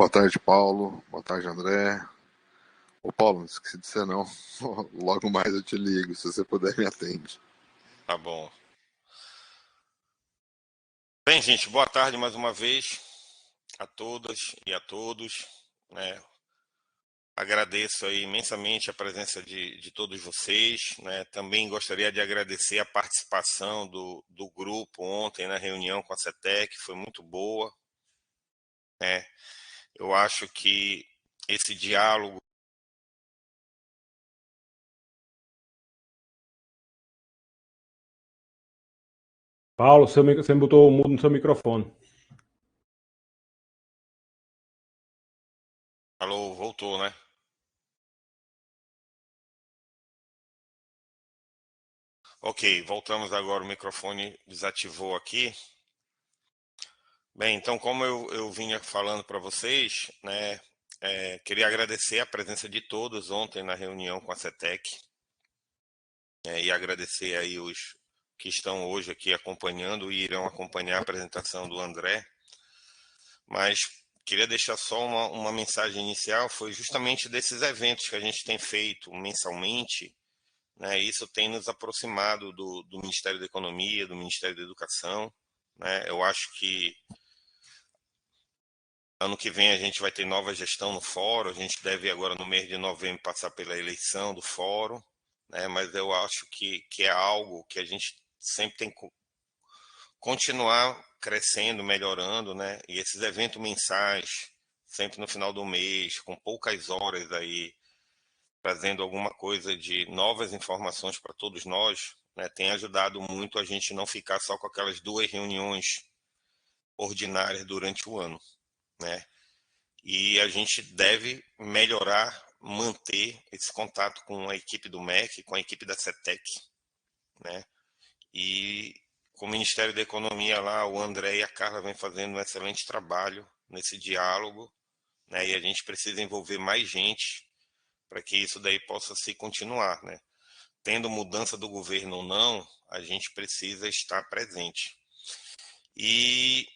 Boa tarde, Paulo. Boa tarde, André. Ô, Paulo, não esqueci de você não. Logo mais eu te ligo, se você puder me atende. Tá bom. Bem, gente, boa tarde mais uma vez a todas e a todos, né? Agradeço aí imensamente a presença de todos vocês, né? Também gostaria de agradecer a participação do grupo ontem na reunião com a CETEC, foi muito boa, né? Eu acho que esse diálogo. Paulo, você me botou o mudo no seu microfone. Alô, voltou, né? Ok, voltamos agora, o microfone desativou aqui. Bem, então, como eu vinha falando para vocês, né, queria agradecer a presença de todos ontem na reunião com a CETEC, e agradecer aí os que estão hoje aqui acompanhando e irão acompanhar a apresentação do André. Mas queria deixar só uma mensagem inicial, foi justamente desses eventos que a gente tem feito mensalmente, né, isso tem nos aproximado do Ministério da Economia, do Ministério da Educação, né, eu acho que ano que vem a gente vai ter nova gestão no fórum, a gente deve agora no mês de novembro passar pela eleição do fórum, né? Mas eu acho que é algo que a gente sempre tem que continuar crescendo, melhorando, né? E esses eventos mensais, sempre no final do mês, com poucas horas aí, trazendo alguma coisa de novas informações para todos nós, né? Tem ajudado muito a gente não ficar só com aquelas duas reuniões ordinárias durante o ano, né? E a gente deve melhorar, manter esse contato com a equipe do MEC, com a equipe da CETEC, né? E com o Ministério da Economia lá, o André e a Carla vêm fazendo um excelente trabalho nesse diálogo, né? E a gente precisa envolver mais gente para que isso daí possa se continuar, né? Tendo mudança do governo ou não, a gente precisa estar presente. E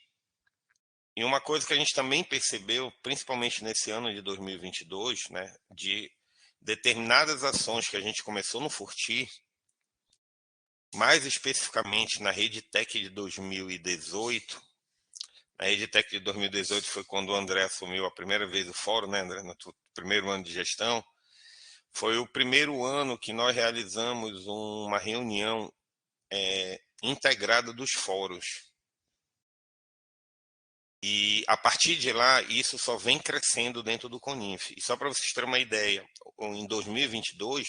uma coisa que a gente também percebeu, principalmente nesse ano de 2022, né, de determinadas ações que a gente começou no Furti, mais especificamente na Rede Tech de 2018. A Rede Tech de 2018 foi quando o André assumiu a primeira vez o fórum, né, André, no primeiro ano de gestão. Foi o primeiro ano que nós realizamos uma reunião integrada dos fóruns. E a partir de lá, isso só vem crescendo dentro do Conif. E só para vocês terem uma ideia, em 2022,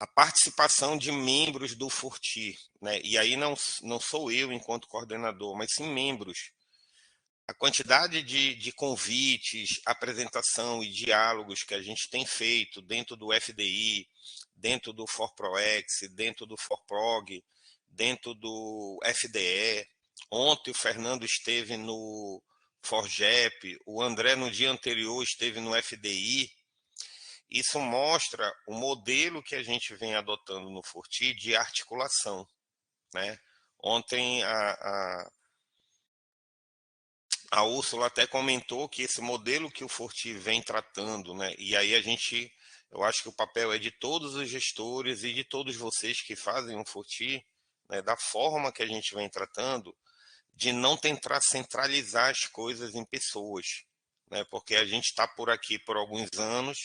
a participação de membros do Furti, né? E aí não sou eu enquanto coordenador, mas sim membros. A quantidade de convites, apresentação e diálogos que a gente tem feito dentro do FDI, dentro do ForProEx, dentro do ForProg, dentro do FDE. Ontem o Fernando esteve no ForGep, o André no dia anterior esteve no FDI. Isso mostra o modelo que a gente vem adotando no Furti de articulação, né? Ontem a Úrsula até comentou que esse modelo que o Forti vem tratando, né? E aí eu acho que o papel é de todos os gestores e de todos vocês que fazem o Forti, né, da forma que a gente vem tratando, de não tentar centralizar as coisas em pessoas, né? Porque a gente está por aqui por alguns anos,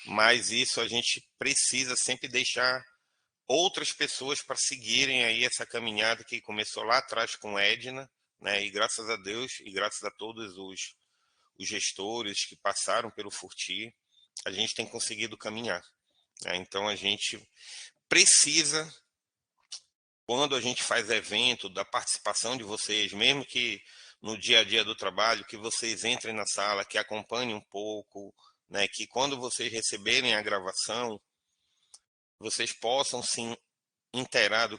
mas isso a gente precisa sempre deixar outras pessoas para seguirem aí essa caminhada que começou lá atrás com Edna, né? E graças a Deus e graças a todos os gestores que passaram pelo Furti, a gente tem conseguido caminhar, né? Então a gente precisa, quando a gente faz evento, da participação de vocês, mesmo que no dia a dia do trabalho, que vocês entrem na sala, que acompanhem um pouco, né? Que quando vocês receberem a gravação, vocês possam sim inteirar do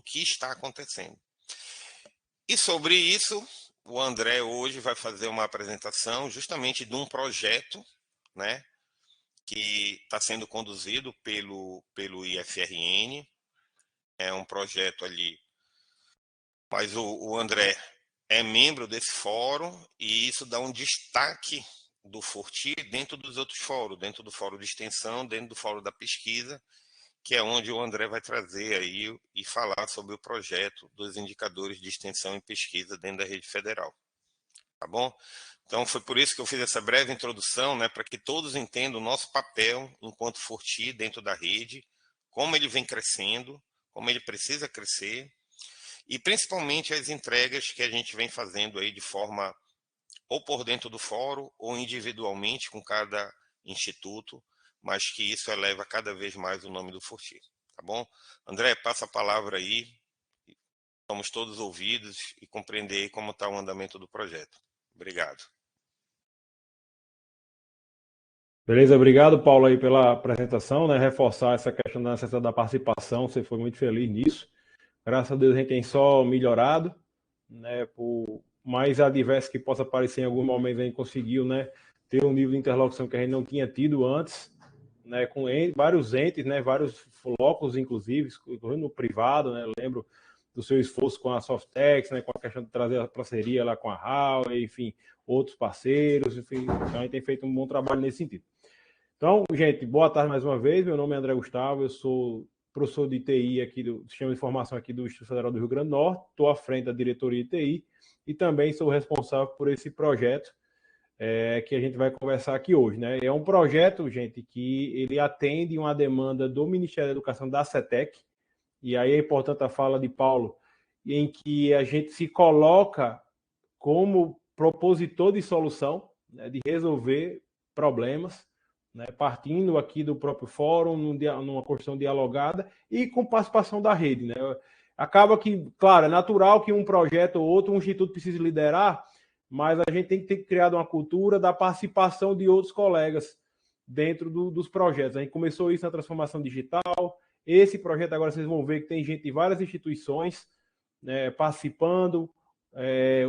que está acontecendo. E sobre isso, o André hoje vai fazer uma apresentação justamente de um projeto, né, que está sendo conduzido pelo IFRN. É um projeto ali, mas o André é membro desse fórum e isso dá um destaque do Forti dentro dos outros fóruns, dentro do fórum de extensão, dentro do fórum da pesquisa, que é onde o André vai trazer aí e falar sobre o projeto dos indicadores de extensão e pesquisa dentro da rede federal. Tá bom? Então, foi por isso que eu fiz essa breve introdução, né, para que todos entendam o nosso papel enquanto Forti dentro da rede, como ele vem crescendo, como ele precisa crescer, e principalmente as entregas que a gente vem fazendo aí de forma ou por dentro do fórum ou individualmente com cada instituto, mas que isso eleva cada vez mais o nome do Forti. Tá bom? André, passa a palavra aí, somos todos ouvidos e compreender como está o andamento do projeto. Obrigado. Beleza, obrigado, Paulo, aí pela apresentação, né? Reforçar essa questão da necessidade da participação, você foi muito feliz nisso. Graças a Deus a gente tem só melhorado, né? Por mais adverso que possa parecer em algum momento, a gente conseguiu, né, ter um nível de interlocução que a gente não tinha tido antes, né, com vários entes, né, vários flocos, inclusive, no privado, né? Eu lembro do seu esforço com a Softex, né, com a questão de trazer a parceria lá com a HAL, enfim, outros parceiros, enfim, então a gente tem feito um bom trabalho nesse sentido. Então, gente, boa tarde mais uma vez. Meu nome é André Gustavo, eu sou professor de TI aqui do Sistema de Informação aqui do Instituto Federal do Rio Grande do Norte, estou à frente da diretoria de TI e também sou responsável por esse projeto que a gente vai conversar aqui hoje, né? É um projeto, gente, que ele atende uma demanda do Ministério da Educação da CETEC, e aí é importante a fala de Paulo, em que a gente se coloca como propositor de solução, né, de resolver problemas, né, partindo aqui do próprio fórum, numa construção dialogada e com participação da rede. Né? Acaba que, claro, é natural que um projeto ou outro, um instituto precise liderar, mas a gente tem que ter criado uma cultura da participação de outros colegas dentro dos projetos. A gente começou isso na transformação digital. Esse projeto agora vocês vão ver que tem gente de várias instituições, né, participando.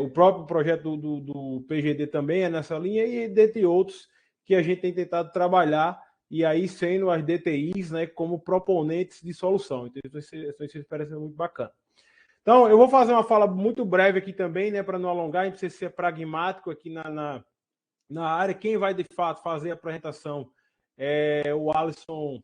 O próprio projeto do PGD também é nessa linha, e dentre outros que a gente tem tentado trabalhar, e aí sendo as DTIs, né, como proponentes de solução. Então, isso parece muito bacana. Então, eu vou fazer uma fala muito breve aqui também, né, para não alongar, a gente precisa ser pragmático aqui na área. Quem vai, de fato, fazer a apresentação é o Alisson.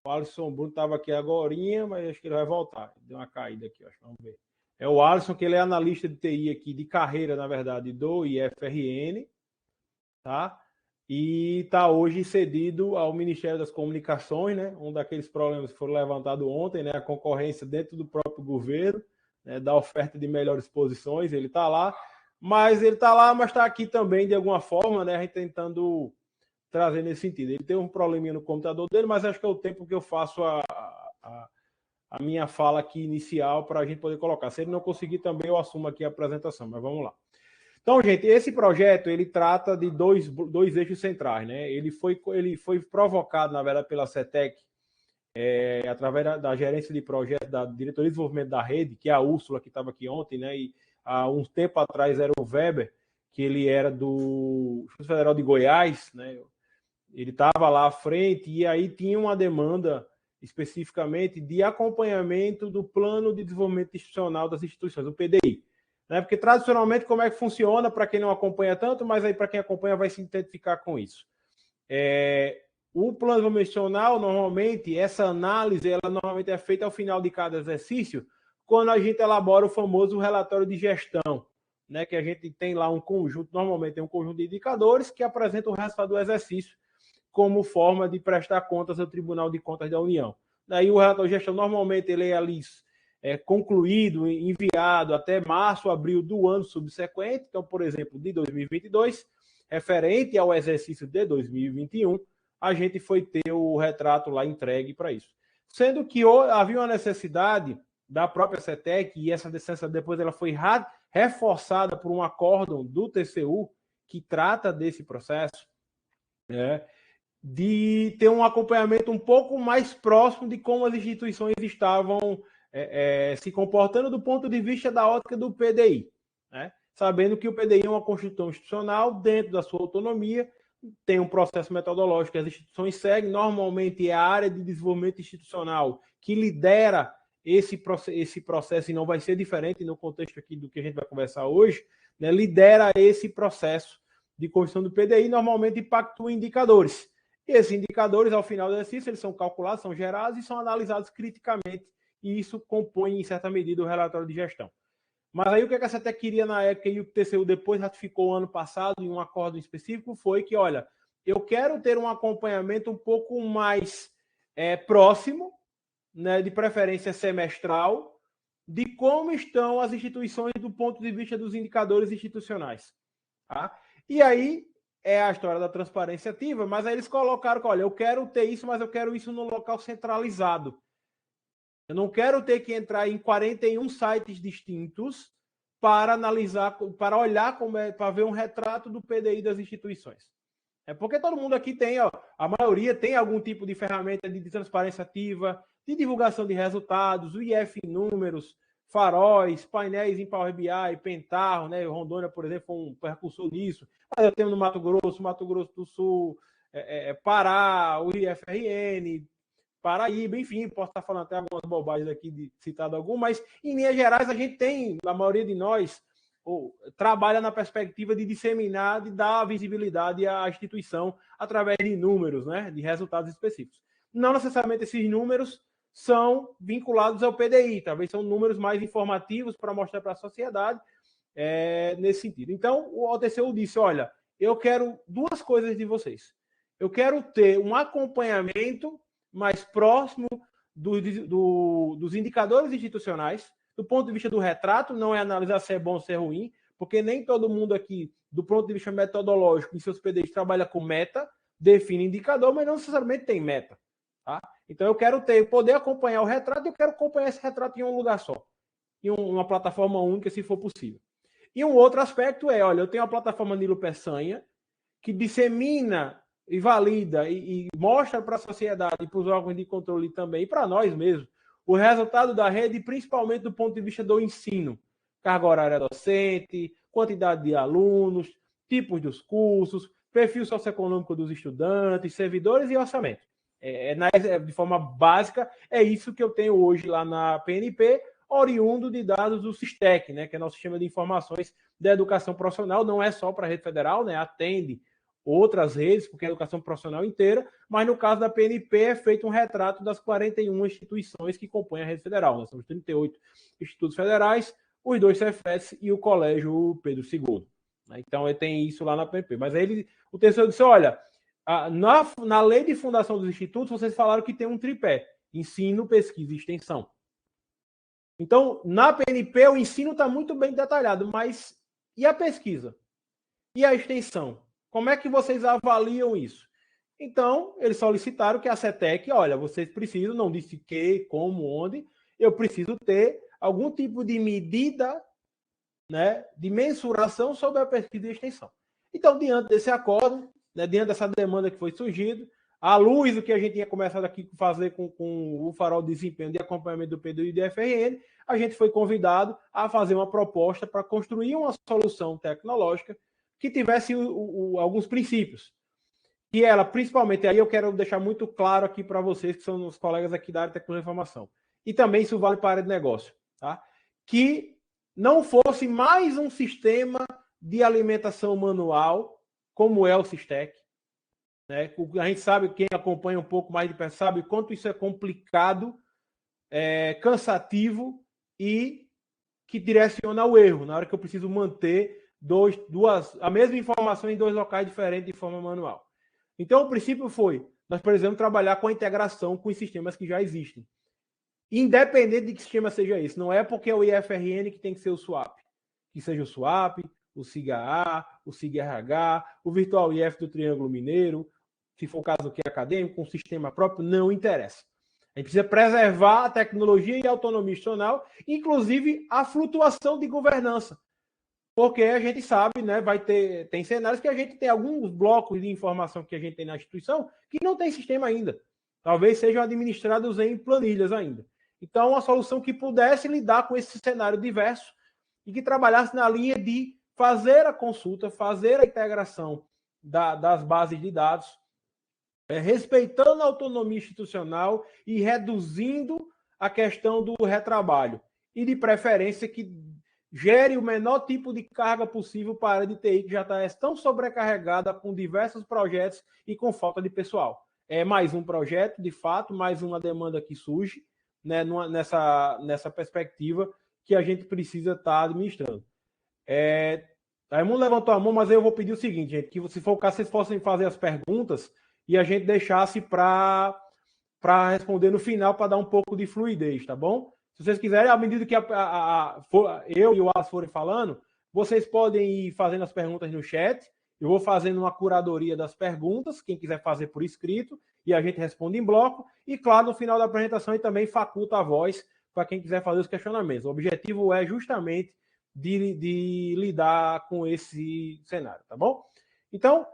O Alisson Bruno estava aqui agorinha, mas acho que ele vai voltar. Deu uma caída aqui, acho. Vamos ver. É o Alisson, que ele é analista de TI aqui, de carreira, na verdade, do IFRN, tá? E está hoje cedido ao Ministério das Comunicações, né? Um daqueles problemas que foram levantados ontem, né? A concorrência dentro do próprio governo, né? Da oferta de melhores posições, ele está lá, mas está aqui também de alguma forma, né? A gente tentando trazer nesse sentido. Ele tem um probleminha no computador dele, mas acho que é o tempo que eu faço a minha fala aqui inicial para a gente poder colocar. Se ele não conseguir também, eu assumo aqui a apresentação, mas vamos lá. Então, gente, esse projeto, ele trata de dois eixos centrais, né? Ele foi provocado, na verdade, pela CETEC, através da gerência de projeto, da diretoria de desenvolvimento da rede, que é a Úrsula, que estava aqui ontem, né? E há um tempo atrás era o Weber, que ele era do Instituto Federal de Goiás, né? Ele estava lá à frente, e aí tinha uma demanda especificamente de acompanhamento do plano de desenvolvimento institucional das instituições, o PDI. Né? Porque tradicionalmente, como é que funciona, para quem não acompanha tanto, mas aí para quem acompanha vai se identificar com isso. O plano de desenvolvimento institucional, normalmente, essa análise, ela normalmente é feita ao final de cada exercício, quando a gente elabora o famoso relatório de gestão, né? Que a gente tem lá um conjunto, normalmente tem um conjunto de indicadores que apresentam o resultado do exercício como forma de prestar contas ao Tribunal de Contas da União. Daí o relatório de gestão, normalmente, ele é ali concluído, enviado até março, abril do ano subsequente. Então, por exemplo, de 2022, referente ao exercício de 2021, a gente foi ter o retrato lá entregue para isso. Sendo que havia uma necessidade da própria CETEC, e essa necessidade depois ela foi reforçada por um acórdão do TCU, que trata desse processo, de ter um acompanhamento um pouco mais próximo de como as instituições estavam se comportando do ponto de vista da ótica do PDI, né? Sabendo que o PDI é uma Constituição institucional dentro da sua autonomia, tem um processo metodológico que as instituições seguem, normalmente é a área de desenvolvimento institucional que lidera esse processo, e não vai ser diferente no contexto aqui do que a gente vai conversar hoje, né, lidera esse processo de construção do PDI, normalmente impactua indicadores. E esses indicadores, ao final do exercício, eles são calculados, são gerados e são analisados criticamente, e isso compõe, em certa medida, o relatório de gestão. Mas aí o que a CETEC queria na época, e o TCU depois ratificou ano passado em um acordo específico, foi que, olha, eu quero ter um acompanhamento um pouco mais próximo, né, de preferência semestral, de como estão as instituições do ponto de vista dos indicadores institucionais. Tá? E aí é a história da transparência ativa, mas aí eles colocaram que, olha, eu quero ter isso, mas eu quero isso no local centralizado. Eu não quero ter que entrar em 41 sites distintos para analisar, para olhar, para ver um retrato do PDI das instituições. É porque todo mundo aqui tem, ó, a maioria tem algum tipo de ferramenta de transparência ativa, de divulgação de resultados, o IF em números, faróis, painéis em Power BI, Pentaho, né? Rondônia, por exemplo, foi um percursor nisso. Mas eu tenho no Mato Grosso do Sul, Pará, o IFRN, Paraíba, enfim, posso estar falando até algumas bobagens aqui, citado algum, mas em linhas gerais a gente tem, a maioria de nós, trabalha na perspectiva de disseminar, de dar visibilidade à instituição através de números, né, de resultados específicos. Não necessariamente esses números são vinculados ao PDI, talvez são números mais informativos para mostrar para a sociedade nesse sentido. Então, o TCU disse, olha, eu quero duas coisas de vocês. Eu quero ter um acompanhamento mais próximo dos indicadores institucionais, do ponto de vista do retrato, não é analisar se é bom ou se é ruim, porque nem todo mundo aqui, do ponto de vista metodológico, em seus PDIs, trabalha com meta, define indicador, mas não necessariamente tem meta. Tá? Então eu quero poder acompanhar o retrato e eu quero acompanhar esse retrato em um lugar só, em uma plataforma única, se for possível. E um outro aspecto é, olha, eu tenho a plataforma Nilo Peçanha, que dissemina e valida e mostra para a sociedade e para os órgãos de controle também, e para nós mesmos, o resultado da rede, principalmente do ponto de vista do ensino. Carga horária docente, quantidade de alunos, tipos dos cursos, perfil socioeconômico dos estudantes, servidores e orçamento. De forma básica, é isso que eu tenho hoje lá na PNP, oriundo de dados do SISTEC, né, que é nosso sistema de informações da educação profissional, não é só para a rede federal, né, atende outras redes, porque é a educação profissional inteira, mas no caso da PNP é feito um retrato das 41 instituições que compõem a rede federal. Nós somos 38 institutos federais, os 2 Cefetes e o Colégio Pedro II. Então, ele tem isso lá na PNP. Mas aí o terceiro disse, olha, na lei de fundação dos institutos, vocês falaram que tem um tripé, ensino, pesquisa e extensão. Então, na PNP, o ensino está muito bem detalhado, mas e a pesquisa? E a extensão? Como é que vocês avaliam isso? Então, eles solicitaram que a CETEC, olha, vocês precisam, não disse que, como, onde, eu preciso ter algum tipo de medida, né, de mensuração sobre a pesquisa e extensão. Então, diante desse acordo, né, diante dessa demanda que foi surgida, à luz do que a gente tinha começado aqui a fazer com o farol de desempenho de acompanhamento do PDI e do FRN, a gente foi convidado a fazer uma proposta para construir uma solução tecnológica que tivesse alguns princípios. E ela, principalmente, aí eu quero deixar muito claro aqui para vocês, que são os colegas aqui da área de tecnologia e informação. E também isso vale para a área de negócio. Tá? Que não fosse mais um sistema de alimentação manual, como é o SISTEC. Né? A gente sabe, quem acompanha um pouco mais de perto, sabe quanto isso é complicado, cansativo e que direciona ao erro, na hora que eu preciso manter a mesma informação em 2 locais diferentes de forma manual. Então, o princípio foi, nós precisamos trabalhar com a integração com os sistemas que já existem. Independente de que sistema seja esse. Não é porque é o IFRN que tem que ser o SWAP. Que seja o SWAP, o SIGA-A, o SIGA-RH, o Virtual IF do Triângulo Mineiro, se for o caso aqui acadêmico, com um sistema próprio, não interessa. A gente precisa preservar a tecnologia e a autonomia institucional, inclusive a flutuação de governança. Porque a gente sabe, né, tem cenários que a gente tem alguns blocos de informação que a gente tem na instituição que não tem sistema ainda. Talvez sejam administrados em planilhas ainda. Então, uma solução que pudesse lidar com esse cenário diverso e que trabalhasse na linha de fazer a consulta, fazer a integração das bases de dados, respeitando a autonomia institucional e reduzindo a questão do retrabalho e, de preferência, que gere o menor tipo de carga possível para a área de TI, que já está tão sobrecarregada com diversos projetos e com falta de pessoal. É mais um projeto, de fato, mais uma demanda que surge, né, nessa perspectiva que a gente precisa estar administrando. Raimundo levantou a mão, mas eu vou pedir o seguinte, gente, que se for o caso, vocês possam fazer as perguntas e a gente deixasse para responder no final, para dar um pouco de fluidez, tá bom? Se vocês quiserem, à medida que eu e o Alisson forem falando, vocês podem ir fazendo as perguntas no chat, eu vou fazendo uma curadoria das perguntas, quem quiser fazer por escrito, e a gente responde em bloco, e claro, no final da apresentação, e também faculta a voz para quem quiser fazer os questionamentos. O objetivo é justamente de lidar com esse cenário, tá bom? Então,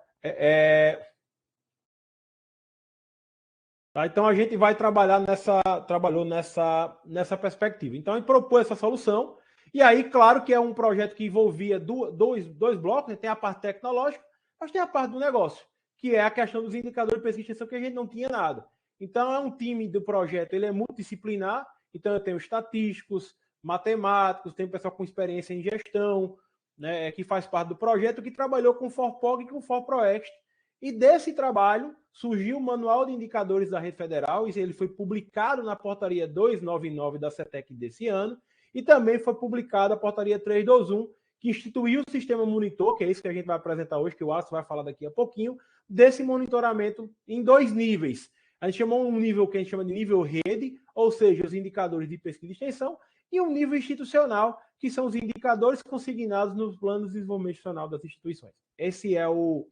tá, então a gente vai trabalhou nessa perspectiva. Então a gente propôs essa solução, e aí, claro que é um projeto que envolvia dois blocos, né? Tem a parte tecnológica, mas tem a parte do negócio, que é a questão dos indicadores de pesquisa e extensão, que a gente não tinha nada. Então é um time do projeto, ele é multidisciplinar, então eu tenho estatísticos, matemáticos, tem pessoal com experiência em gestão, né, que faz parte do projeto, que trabalhou com o ForPog e com o ForProExt. E desse trabalho surgiu o Manual de Indicadores da Rede Federal, e ele foi publicado na portaria 299 da CETEC desse ano, e também foi publicada a portaria 321, que instituiu o sistema monitor, que é isso que a gente vai apresentar hoje, que o Alisson vai falar daqui a pouquinho, desse monitoramento em 2 níveis. A gente chamou um nível que a gente chama de nível rede, ou seja, os indicadores de pesquisa e extensão, e um nível institucional, que são os indicadores consignados nos planos de desenvolvimento institucional das instituições. Esse é o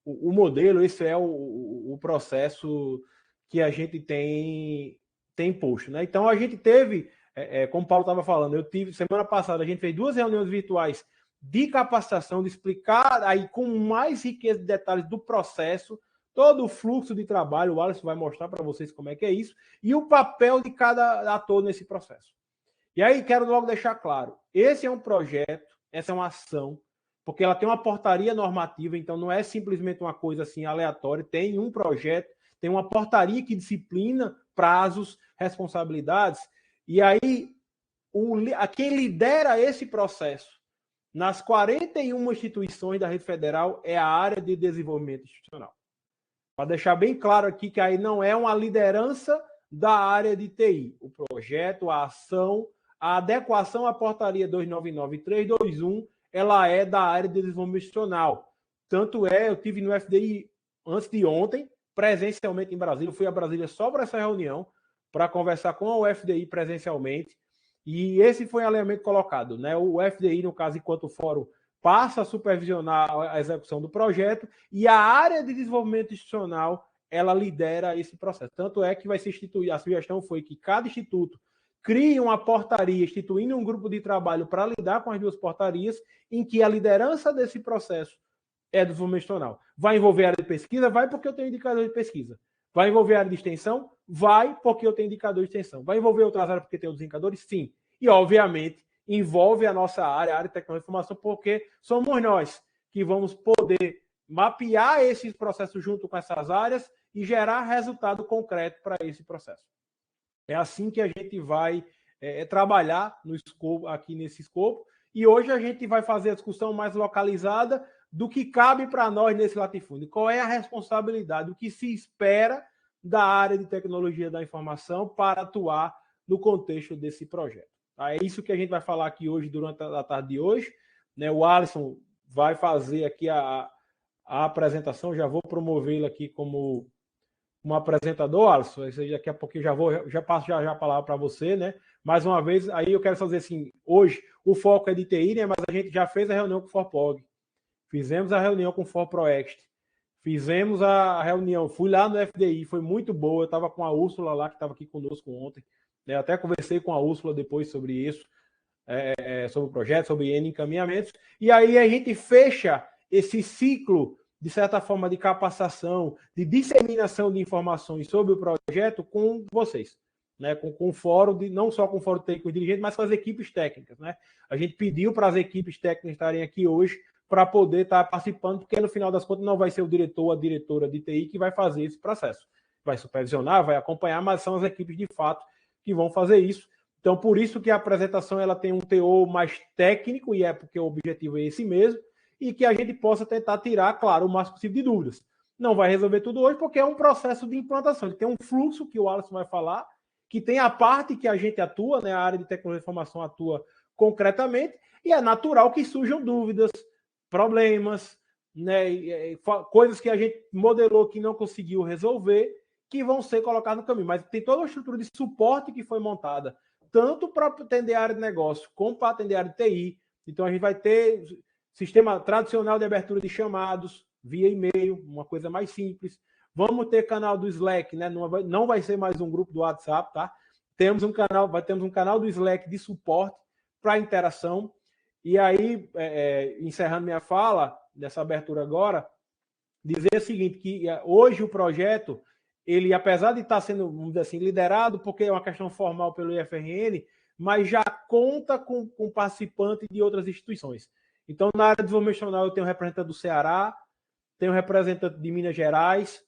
modelo, esse é o processo que a gente tem posto, né? Então, a gente teve, como o Paulo estava falando, semana passada, a gente fez 2 reuniões virtuais de capacitação, de explicar aí com mais riqueza de detalhes do processo, todo o fluxo de trabalho. O Alisson vai mostrar para vocês como é que é isso, e o papel de cada ator nesse processo. E aí, quero logo deixar claro, esse é um projeto, essa é uma ação, porque ela tem uma portaria normativa, então não é simplesmente uma coisa assim aleatória, tem um projeto, tem uma portaria que disciplina prazos, responsabilidades, e aí quem lidera esse processo nas 41 instituições da Rede Federal é a área de desenvolvimento institucional. Para deixar bem claro aqui que aí não é uma liderança da área de TI. O projeto, a ação, a adequação à portaria 299 e 321, ela é da área de desenvolvimento institucional. Tanto é, eu tive no FDI antes de ontem, presencialmente em Brasília. Eu fui a Brasília só para essa reunião, para conversar com o FDI presencialmente. E esse foi o alinhamento colocado, né? O FDI, no caso, enquanto fórum, passa a supervisionar a execução do projeto, e a área de desenvolvimento institucional, ela lidera esse processo. Tanto é que vai ser instituído, a sugestão foi que cada instituto crie uma portaria, instituindo um grupo de trabalho para lidar com as 2 portarias, em que a liderança desse processo é do desenvolvimento institucional. Vai envolver a área de pesquisa? Vai, porque eu tenho indicador de pesquisa. Vai envolver a área de extensão? Vai, porque eu tenho indicador de extensão. Vai envolver outras áreas porque tem outros indicadores? Sim. E, obviamente, envolve a nossa área, a área de tecnologia de informação, porque somos nós que vamos poder mapear esses processos junto com essas áreas e gerar resultado concreto para esse processo. É assim que a gente vai trabalhar no escopo, aqui nesse escopo, e hoje a gente vai fazer a discussão mais localizada do que cabe para nós nesse latifúndio. Qual é a responsabilidade, o que se espera da área de tecnologia da informação para atuar no contexto desse projeto. É isso que a gente vai falar aqui hoje, durante a tarde de hoje, né? O Alisson vai fazer aqui a apresentação, já vou promovê-lo aqui como apresentador, Alisson. Daqui a pouco já passo a palavra para você, né? Mais uma vez, aí eu quero fazer assim, hoje o foco é de TI, né? Mas a gente já fez a reunião com o ForPog, fizemos a reunião com o ForProExt, fizemos a reunião, fui lá no FDI, foi muito boa, eu estava com a Úrsula lá, que estava aqui conosco ontem, né? Até conversei com a Úrsula depois sobre isso, sobre o projeto, sobre N encaminhamentos, e aí a gente fecha esse ciclo, de certa forma, de capacitação, de disseminação de informações sobre o projeto com vocês, né? Com o fórum, não só com o fórum técnico dirigente, mas com as equipes técnicas, né? A gente pediu para as equipes técnicas estarem aqui hoje para poder estar participando, porque no final das contas não vai ser o diretor ou a diretora de TI que vai fazer esse processo. Vai supervisionar, vai acompanhar, mas são as equipes de fato que vão fazer isso. Então, por isso que a apresentação ela tem um teor mais técnico, e é porque o objetivo é esse mesmo, e que a gente possa tentar tirar, claro, o máximo possível de dúvidas. Não vai resolver tudo hoje, porque é um processo de implantação. Ele tem um fluxo que o Alisson vai falar, que tem a parte que a gente atua, né, a área de tecnologia de informação atua concretamente, e é natural que surjam dúvidas, problemas, né, coisas que a gente modelou que não conseguiu resolver, que vão ser colocadas no caminho. Mas tem toda uma estrutura de suporte que foi montada, tanto para atender a área de negócio, como para atender a área de TI. Então, a gente vai ter sistema tradicional de abertura de chamados, via e-mail, uma coisa mais simples. Vamos ter canal do Slack, né? Não vai ser mais um grupo do WhatsApp, tá? Temos um canal do Slack de suporte para interação. E aí, encerrando minha fala, dessa abertura agora, dizer o seguinte, que hoje o projeto, ele, apesar de estar sendo, vamos dizer assim, liderado, porque é uma questão formal pelo IFRN, mas já conta com participantes de outras instituições. Então, na área de desenvolvimento nacional, eu tenho um representante do Ceará, tenho um representante de Minas Gerais,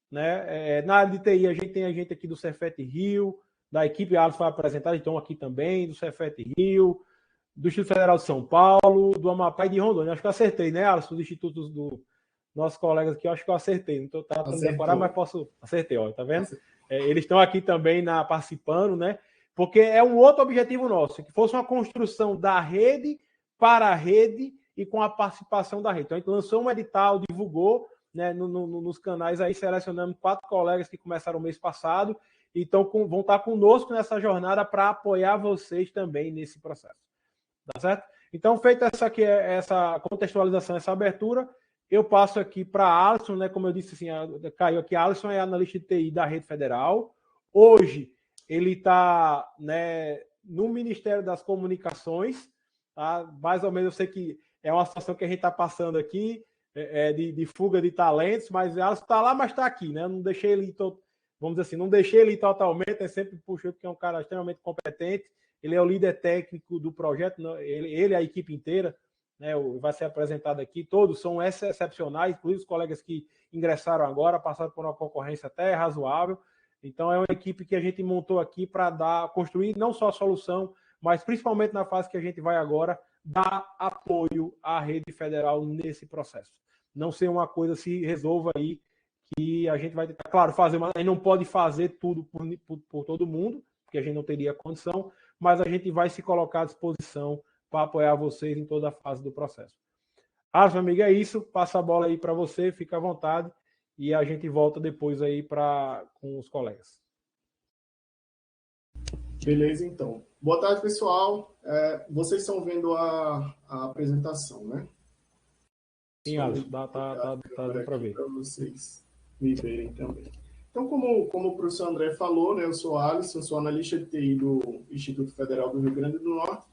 né? Na área de TI, a gente tem gente aqui do Cefet Rio, da equipe Alisson vai apresentar, então aqui também, do Cefet Rio, do Instituto Federal de São Paulo, do Amapá e de Rondônia. Acho que eu acertei, né, Alisson? Dos institutos do nossos colegas aqui, eu acho que eu acertei. Não estou tentando decorar, mas posso. Acertei, ó, tá vendo? Eles estão aqui também participando, né? Porque é um outro objetivo nosso, que fosse uma construção da rede para a rede e com a participação da rede. Então, a gente lançou um edital, divulgou, né, nos canais aí, selecionamos 4 colegas que começaram o mês passado, então vão estar conosco nessa jornada para apoiar vocês também nesse processo. Tá certo? Então, feita essa contextualização, essa abertura, eu passo aqui para a Alisson, né? Como eu disse, assim, caiu aqui, a Alisson é analista de TI da Rede Federal. Hoje, ele está, né, no Ministério das Comunicações, tá? Mais ou menos, eu sei que é uma situação que a gente está passando aqui, de fuga de talentos, mas a Alisson está lá, mas está aqui, né? Não deixei ele, vamos dizer assim, não deixei ele totalmente, sempre puxou, porque é um cara extremamente competente. Ele é o líder técnico do projeto, ele a equipe inteira, né, vai ser apresentado aqui. Todos são excepcionais, inclusive os colegas que ingressaram agora, passaram por uma concorrência até razoável. Então, é uma equipe que a gente montou aqui para construir não só a solução, mas principalmente na fase que a gente vai agora, dar apoio à rede federal nesse processo. Não ser uma coisa se resolva aí, que a gente vai tentar, claro, fazer, mas a gente não pode fazer tudo por todo mundo, porque a gente não teria condição, mas a gente vai se colocar à disposição para apoiar vocês em toda a fase do processo. Alisson, amigo, é isso. Passa a bola aí para você, fica à vontade, e a gente volta depois aí com os colegas. Beleza, então. Boa tarde, pessoal. Vocês estão vendo a apresentação, né? Sim, Alisson, tá dando para ver. Para vocês me verem também. Então, como o professor André falou, né, eu sou Alisson, sou analista de TI do Instituto Federal do Rio Grande do Norte,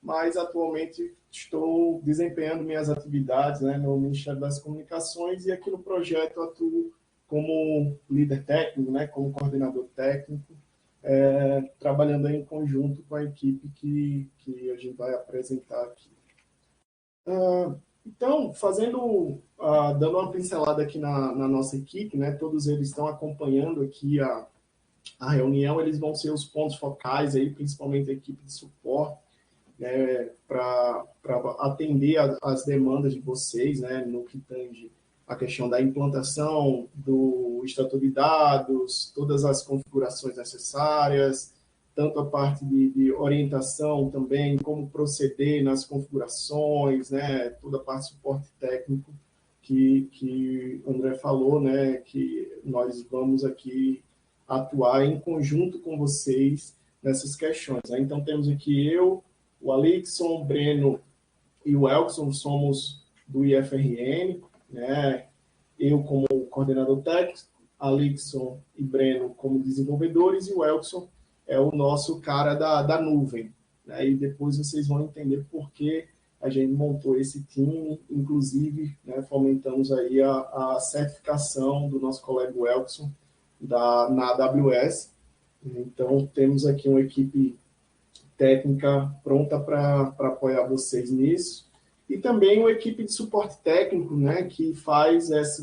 mas atualmente estou desempenhando minhas atividades, né, no Ministério das Comunicações, e aqui no projeto atuo como líder técnico, né, como coordenador técnico, trabalhando em conjunto com a equipe que a gente vai apresentar aqui. Então, dando uma pincelada aqui na nossa equipe, né, todos eles estão acompanhando aqui a reunião, eles vão ser os pontos focais, aí, principalmente a equipe de suporte, né, para atender as demandas de vocês, né, no que tange a questão da implantação do extrator de dados, todas as configurações necessárias, tanto a parte de orientação também, como proceder nas configurações, né, toda a parte de suporte técnico que o André falou, né, que nós vamos aqui atuar em conjunto com vocês nessas questões. Né? Então, temos aqui eu, o Alixson, o Breno e o Elkson, somos do IFRN, né? Eu como coordenador técnico, Alixson e Breno como desenvolvedores, e o Elkson é o nosso cara da nuvem. Né? E depois vocês vão entender por que a gente montou esse time, inclusive, né, fomentamos aí a certificação do nosso colega Elkson na AWS. Então, temos aqui uma equipe técnica pronta para apoiar vocês nisso. E também uma equipe de suporte técnico, né, que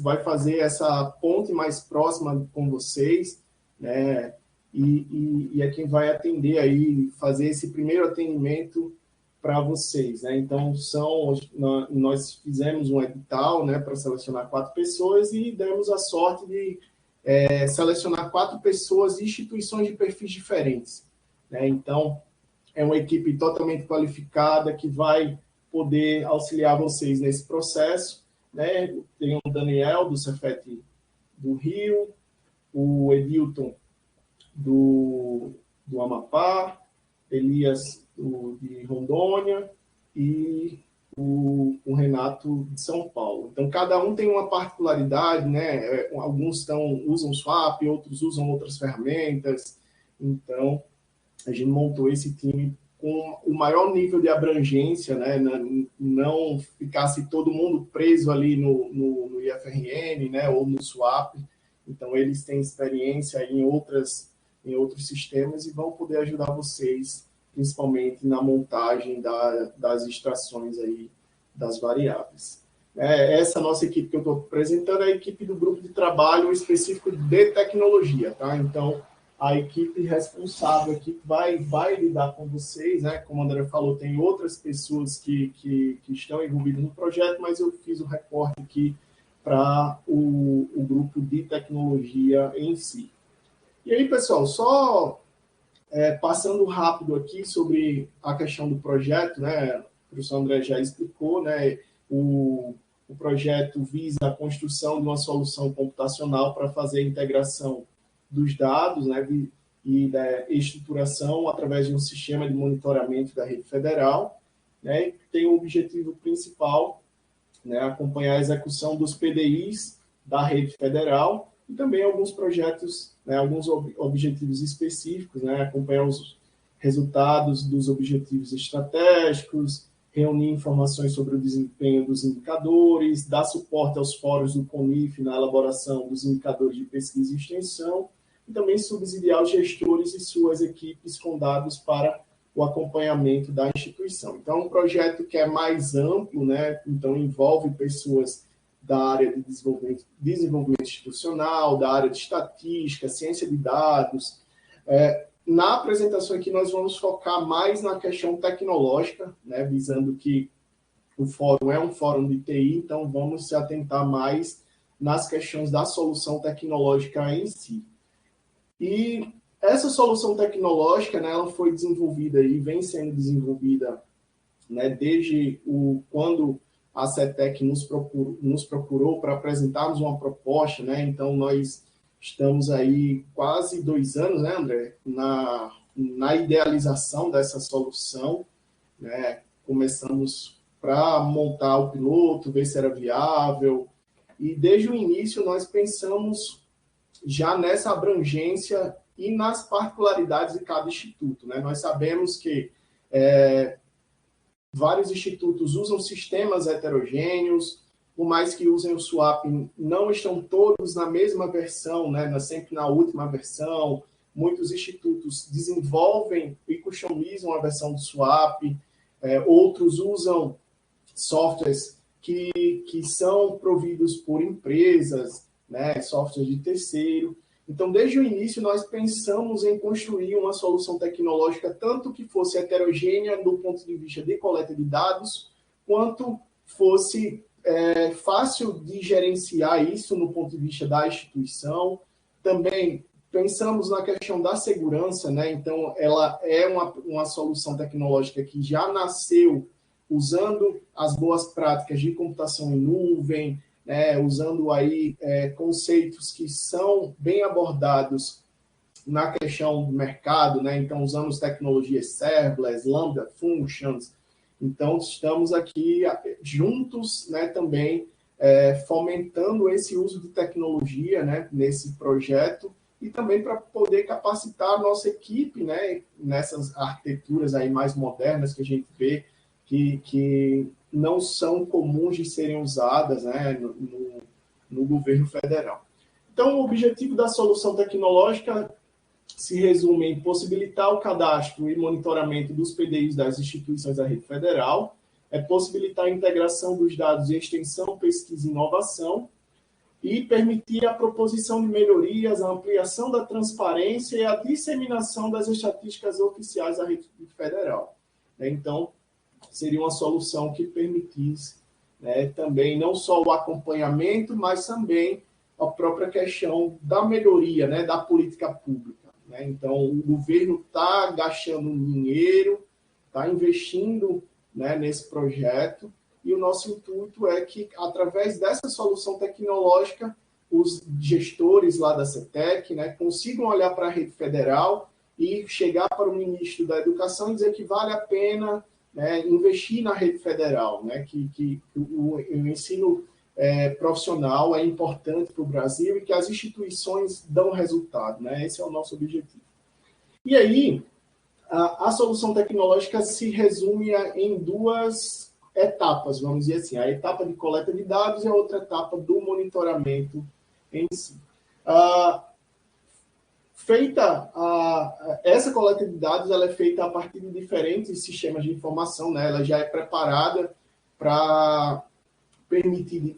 vai fazer essa ponte mais próxima com vocês, né, e é quem vai atender aí, fazer esse primeiro atendimento para vocês, né? Então, nós fizemos um edital, né, para selecionar 4 pessoas e demos a sorte de selecionar 4 pessoas de instituições de perfis diferentes, né? Então, é uma equipe totalmente qualificada que vai poder auxiliar vocês nesse processo, né? Tem o Daniel, do Cefet do Rio, o Edilton, do Amapá, Elias, de Rondônia, e o Renato, de São Paulo. Então, cada um tem uma particularidade, né? Alguns usam Swap, outros usam outras ferramentas. Então, a gente montou esse time com o maior nível de abrangência, né? Não ficasse todo mundo preso ali no IFRN, né? Ou no Swap. Então, eles têm experiência em outros sistemas e vão poder ajudar vocês, principalmente na montagem das extrações aí das variáveis. Essa nossa equipe que eu estou apresentando é a equipe do grupo de trabalho específico de tecnologia, tá? Então, a equipe responsável aqui vai lidar com vocês, né? Como o André falou, tem outras pessoas que estão envolvidas no projeto, mas eu fiz o recorte aqui para o grupo de tecnologia em si. E aí, pessoal, só passando rápido aqui sobre a questão do projeto, né? O professor André já explicou, né? O projeto visa a construção de uma solução computacional para fazer a integração dos dados, né? E da estruturação através de um sistema de monitoramento da rede federal, né? E tem o objetivo principal, né? Acompanhar a execução dos PDIs da rede federal e também alguns projetos, né, alguns objetivos específicos, né, acompanhar os resultados dos objetivos estratégicos, reunir informações sobre o desempenho dos indicadores, dar suporte aos fóruns do CONIF na elaboração dos indicadores de pesquisa e extensão, e também subsidiar os gestores e suas equipes com dados para o acompanhamento da instituição. Então, é um projeto que é mais amplo, né, então envolve pessoas da área de desenvolvimento institucional, da área de estatística, ciência de dados. Na apresentação aqui, nós vamos focar mais na questão tecnológica, né, visando que o fórum é um fórum de TI, então vamos se atentar mais nas questões da solução tecnológica em si. E essa solução tecnológica, né, ela foi desenvolvida e vem sendo desenvolvida, né, desde quando a CETEC nos procurou para apresentarmos uma proposta, né? Então, nós estamos aí quase 2 anos, né, André, na idealização dessa solução, né? Começamos para montar o piloto, ver se era viável, e desde o início nós pensamos já nessa abrangência e nas particularidades de cada instituto, né? Nós sabemos que vários institutos usam sistemas heterogêneos, por mais que usem o Swap, não estão todos na mesma versão, né? Sempre na última versão. Muitos institutos desenvolvem e customizam a versão do Swap, outros usam softwares que são providos por empresas, né? Softwares de terceiro. Então, desde o início, nós pensamos em construir uma solução tecnológica tanto que fosse heterogênea do ponto de vista de coleta de dados, quanto fosse fácil de gerenciar isso no ponto de vista da instituição. Também pensamos na questão da segurança, né? Então, ela é uma solução tecnológica que já nasceu usando as boas práticas de computação em nuvem, usando aí conceitos que são bem abordados na questão do mercado, né? Então, usamos tecnologias serverless, Lambda Functions. Então, estamos aqui juntos, né, também fomentando esse uso de tecnologia, né, nesse projeto, e também para poder capacitar a nossa equipe, né, nessas arquiteturas aí mais modernas que a gente vê que não são comuns de serem usadas, né, no governo federal. Então, o objetivo da solução tecnológica se resume em possibilitar o cadastro e monitoramento dos PDIs das instituições da rede federal, possibilitar a integração dos dados de extensão, pesquisa e inovação, e permitir a proposição de melhorias, a ampliação da transparência e a disseminação das estatísticas oficiais da rede federal. Então, seria uma solução que permitisse, né, também não só o acompanhamento, mas também a própria questão da melhoria, né, da política pública. Né? Então, o governo está gastando dinheiro, está investindo, né, nesse projeto, e o nosso intuito é que, através dessa solução tecnológica, os gestores lá da CETEC, né, consigam olhar para a rede federal e chegar para o ministro da Educação e dizer que vale a pena, né, investir na rede federal, né, que o ensino profissional é importante para o Brasil e que as instituições dão resultado. Né? Esse é o nosso objetivo. E aí, a solução tecnológica se resume em duas etapas, vamos dizer assim, a etapa de coleta de dados e a outra etapa do monitoramento em si. Essa coleta de dados ela é feita a partir de diferentes sistemas de informação, né? Ela já é preparada para permitir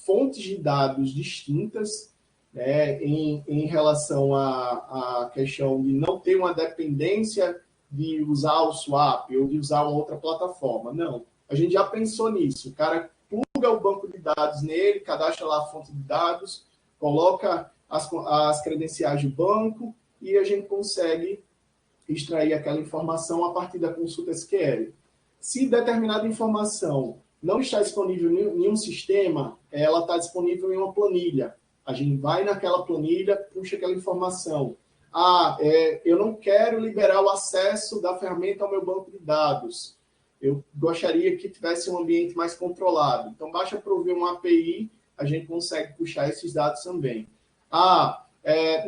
fontes de dados distintas, né, em relação à questão de não ter uma dependência de usar o swap ou de usar uma outra plataforma. Não. A gente já pensou nisso. O cara pluga o banco de dados nele, cadastra lá a fonte de dados, coloca as credenciais do banco e a gente consegue extrair aquela informação a partir da consulta SQL. Se determinada informação não está disponível em um sistema, ela está disponível em uma planilha. A gente vai naquela planilha, puxa aquela informação. Eu não quero liberar o acesso da ferramenta ao meu banco de dados. Eu gostaria que tivesse um ambiente mais controlado. Então, basta prover uma API, a gente consegue puxar esses dados também.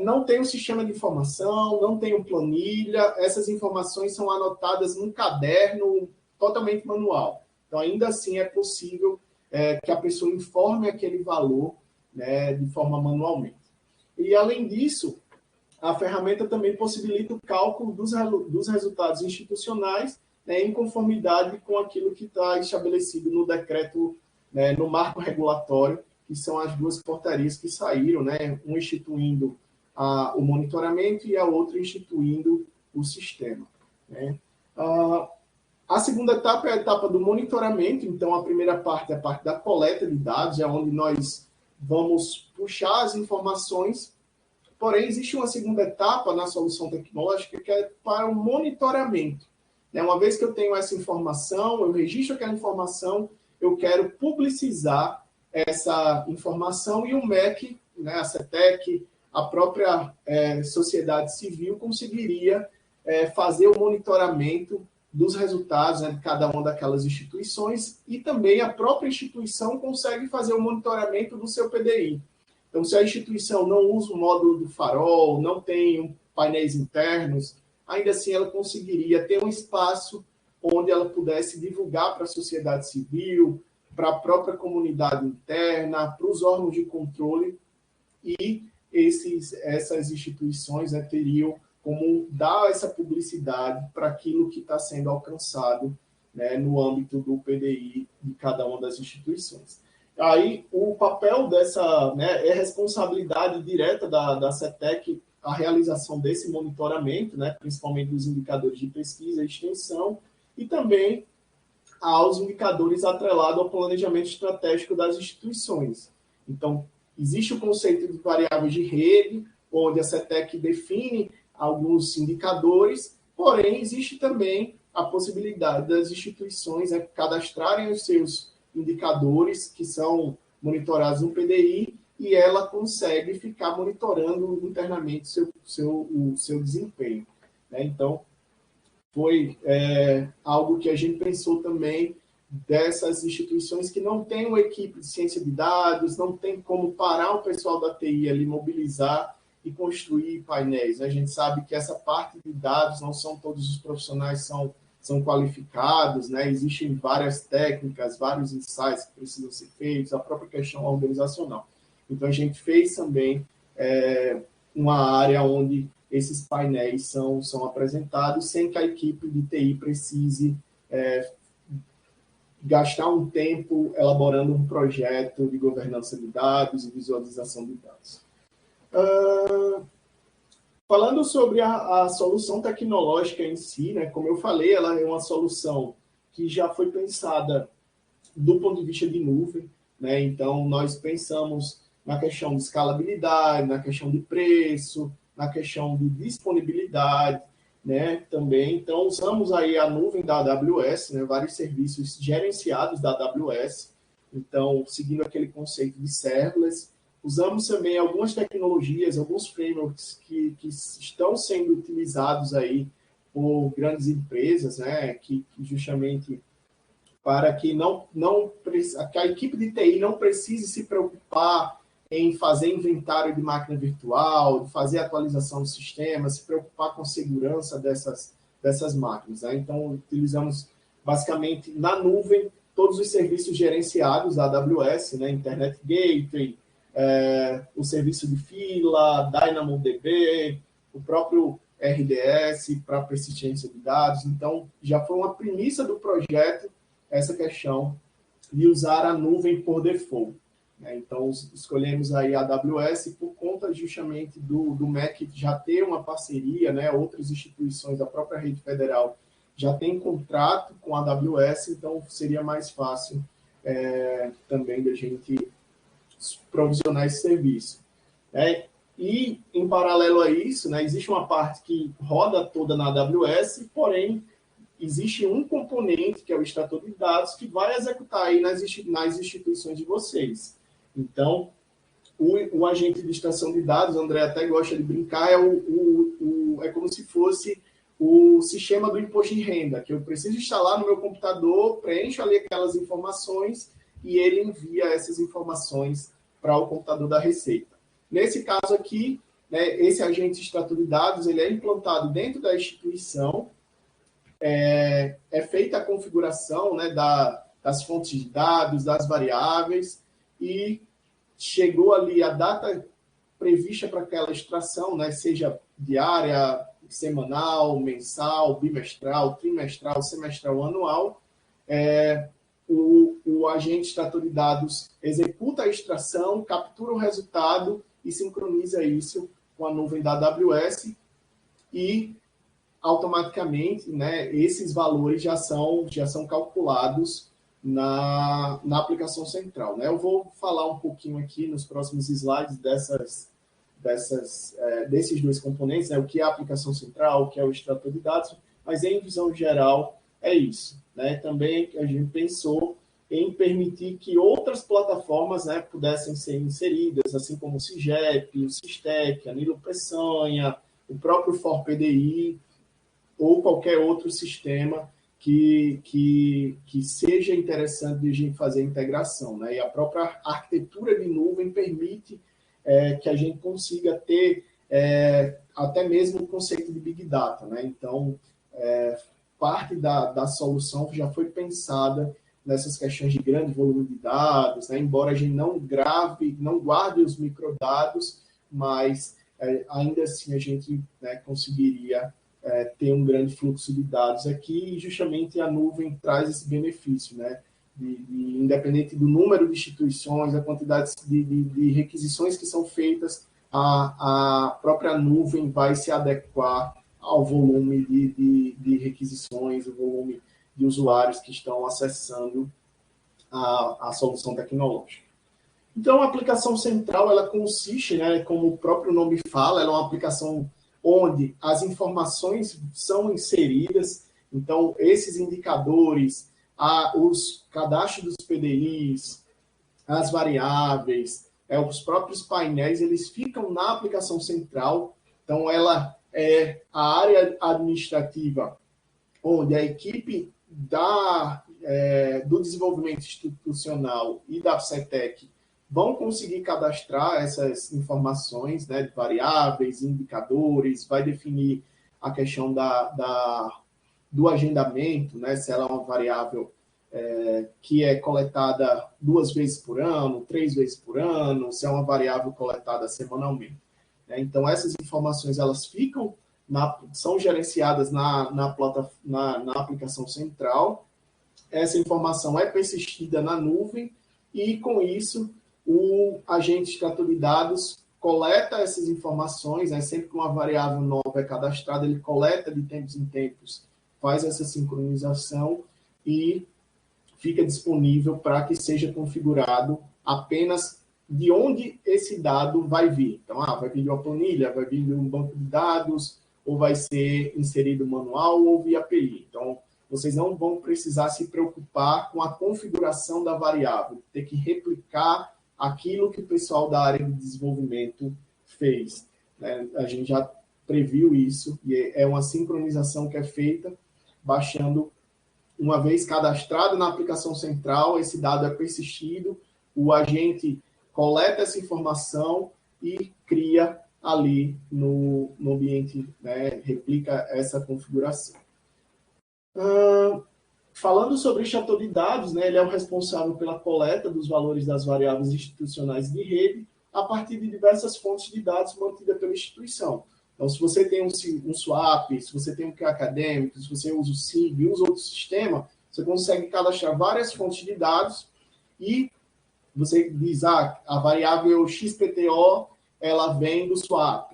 Não tem um sistema de informação, não tem planilha, essas informações são anotadas num caderno totalmente manual. Então, ainda assim, é possível que a pessoa informe aquele valor, né, de forma manualmente. E, além disso, a ferramenta também possibilita o cálculo dos resultados institucionais, né, em conformidade com aquilo que está estabelecido no decreto, né, no marco regulatório, que são as duas portarias que saíram, né, um instituindo o monitoramento e a outra instituindo o sistema. Né. A segunda etapa é a etapa do monitoramento. Então, a primeira parte é a parte da coleta de dados, é onde nós vamos puxar as informações. Porém, existe uma segunda etapa na solução tecnológica que é para o monitoramento. Uma vez que eu tenho essa informação, eu registro aquela informação, eu quero publicizar essa informação e o MEC, né, a CETEC, a própria sociedade civil conseguiria fazer o monitoramento dos resultados, né, de cada uma daquelas instituições, e também a própria instituição consegue fazer o monitoramento do seu PDI. Então, se a instituição não usa o módulo do farol, não tem painéis internos, ainda assim ela conseguiria ter um espaço onde ela pudesse divulgar para a sociedade civil, para a própria comunidade interna, para os órgãos de controle, e essas instituições, né, teriam como dar essa publicidade para aquilo que está sendo alcançado, né, no âmbito do PDI de cada uma das instituições. Aí, o papel dessa, né, é responsabilidade direta da CETEC a realização desse monitoramento, né, principalmente dos indicadores de pesquisa e extensão, e também aos indicadores atrelados ao planejamento estratégico das instituições. Então, existe o conceito de variáveis de rede, onde a CETEC define alguns indicadores, porém, existe também a possibilidade das instituições cadastrarem os seus indicadores que são monitorados no PDI e ela consegue ficar monitorando internamente o seu desempenho. Né? Então, foi algo que a gente pensou também dessas instituições que não têm uma equipe de ciência de dados, não tem como parar o pessoal da TI ali, mobilizar e construir painéis. A gente sabe que essa parte de dados, não são todos os profissionais são qualificados, né? Existem várias técnicas, vários insights que precisam ser feitos, a própria questão organizacional. Então, a gente fez também uma área onde esses painéis são apresentados sem que a equipe de TI precise gastar um tempo elaborando um projeto de governança de dados e visualização de dados. Falando sobre a solução tecnológica em si, né, como eu falei, ela é uma solução que já foi pensada do ponto de vista de nuvem, né? Então, nós pensamos na questão de escalabilidade, na questão de preço, na questão de disponibilidade, né? Também, então, usamos aí a nuvem da AWS, né? Vários serviços gerenciados da AWS, então, seguindo aquele conceito de serverless. Usamos também algumas tecnologias, alguns frameworks que estão sendo utilizados aí por grandes empresas, né? Que justamente para que que a equipe de TI não precise se preocupar em fazer inventário de máquina virtual, de fazer atualização do sistema, se preocupar com a segurança dessas máquinas, né? Então, utilizamos basicamente na nuvem todos os serviços gerenciados da AWS, né? Internet Gateway, o serviço de fila, DynamoDB, o próprio RDS para persistência de dados. Então, já foi uma premissa do projeto essa questão de usar a nuvem por default, né? Então, escolhemos aí a AWS por conta justamente do MEC já ter uma parceria, né? Outras instituições da própria rede federal já têm contrato com a AWS, então seria mais fácil também da gente provisionar esse serviço. E, em paralelo a isso, né, existe uma parte que roda toda na AWS, porém, existe um componente, que é o extrator de dados, que vai executar aí nas instituições de vocês. Então, o agente de extração de dados, o André até gosta de brincar, é como se fosse o sistema do imposto de renda, que eu preciso instalar no meu computador, preencho ali aquelas informações e ele envia essas informações para o computador da Receita. Nesse caso aqui, né, esse agente de extrator de dados ele é implantado dentro da instituição, é feita a configuração, né, das fontes de dados, das variáveis, e chegou ali a data prevista para aquela extração, né, seja diária, semanal, mensal, bimestral, trimestral, semestral, anual. O agente extrator de dados executa a extração, captura o resultado e sincroniza isso com a nuvem da AWS e automaticamente, né, esses valores já são calculados na aplicação central, né? Eu vou falar um pouquinho aqui nos próximos slides desses dois componentes, né? O que é a aplicação central, o que é o extrator de dados, mas em visão geral é isso, né? Também a gente pensou em permitir que outras plataformas, né, pudessem ser inseridas, assim como o CIGEP, o SISTEC, a Nilo Peçanha, o próprio ForPDI, ou qualquer outro sistema que seja interessante de a gente fazer a integração, né? E a própria arquitetura de nuvem permite que a gente consiga ter até mesmo o conceito de Big Data, né? Então, parte da solução já foi pensada nessas questões de grande volume de dados, né? Embora a gente não guarde os microdados, mas ainda assim a gente, né, conseguiria ter um grande fluxo de dados aqui, e justamente a nuvem traz esse benefício, né? Independente do número de instituições, a quantidade de requisições que são feitas, a própria nuvem vai se adequar ao volume de requisições, o volume de usuários que estão acessando a solução tecnológica. Então, a aplicação central, ela consiste, né, como o próprio nome fala, ela é uma aplicação onde as informações são inseridas. Então, esses indicadores, os cadastros dos PDIs, as variáveis, os próprios painéis, eles ficam na aplicação central. Então, ela é a área administrativa onde a equipe do desenvolvimento institucional e da CETEC vão conseguir cadastrar essas informações, né, de variáveis, indicadores, vai definir a questão do agendamento, né, se ela é uma variável que é coletada 2 vezes por ano, 3 vezes por ano, se é uma variável coletada semanalmente, né? Então, essas informações elas são gerenciadas na aplicação central, essa informação é persistida na nuvem e, com isso, o agente extrator de dados coleta essas informações, né? Sempre que uma variável nova é cadastrada, ele coleta de tempos em tempos, faz essa sincronização e fica disponível para que seja configurado apenas de onde esse dado vai vir. Então, vai vir de uma planilha, vai vir de um banco de dados, ou vai ser inserido manual ou via API. Então, vocês não vão precisar se preocupar com a configuração da variável, ter que replicar aquilo que o pessoal da área de desenvolvimento fez, né? A gente já previu isso, e é uma sincronização que é feita baixando, uma vez cadastrado na aplicação central, esse dado é persistido, o agente coleta essa informação e cria ali no ambiente, né, replica essa configuração. Falando sobre o extrator de dados, né, ele é o responsável pela coleta dos valores das variáveis institucionais de rede a partir de diversas fontes de dados mantidas pela instituição. Então, se você tem um swap, se você tem um QA acadêmico, se você usa o SIG e usa outro sistema, você consegue cadastrar várias fontes de dados e você diz, a variável XPTO, ela vem do swap.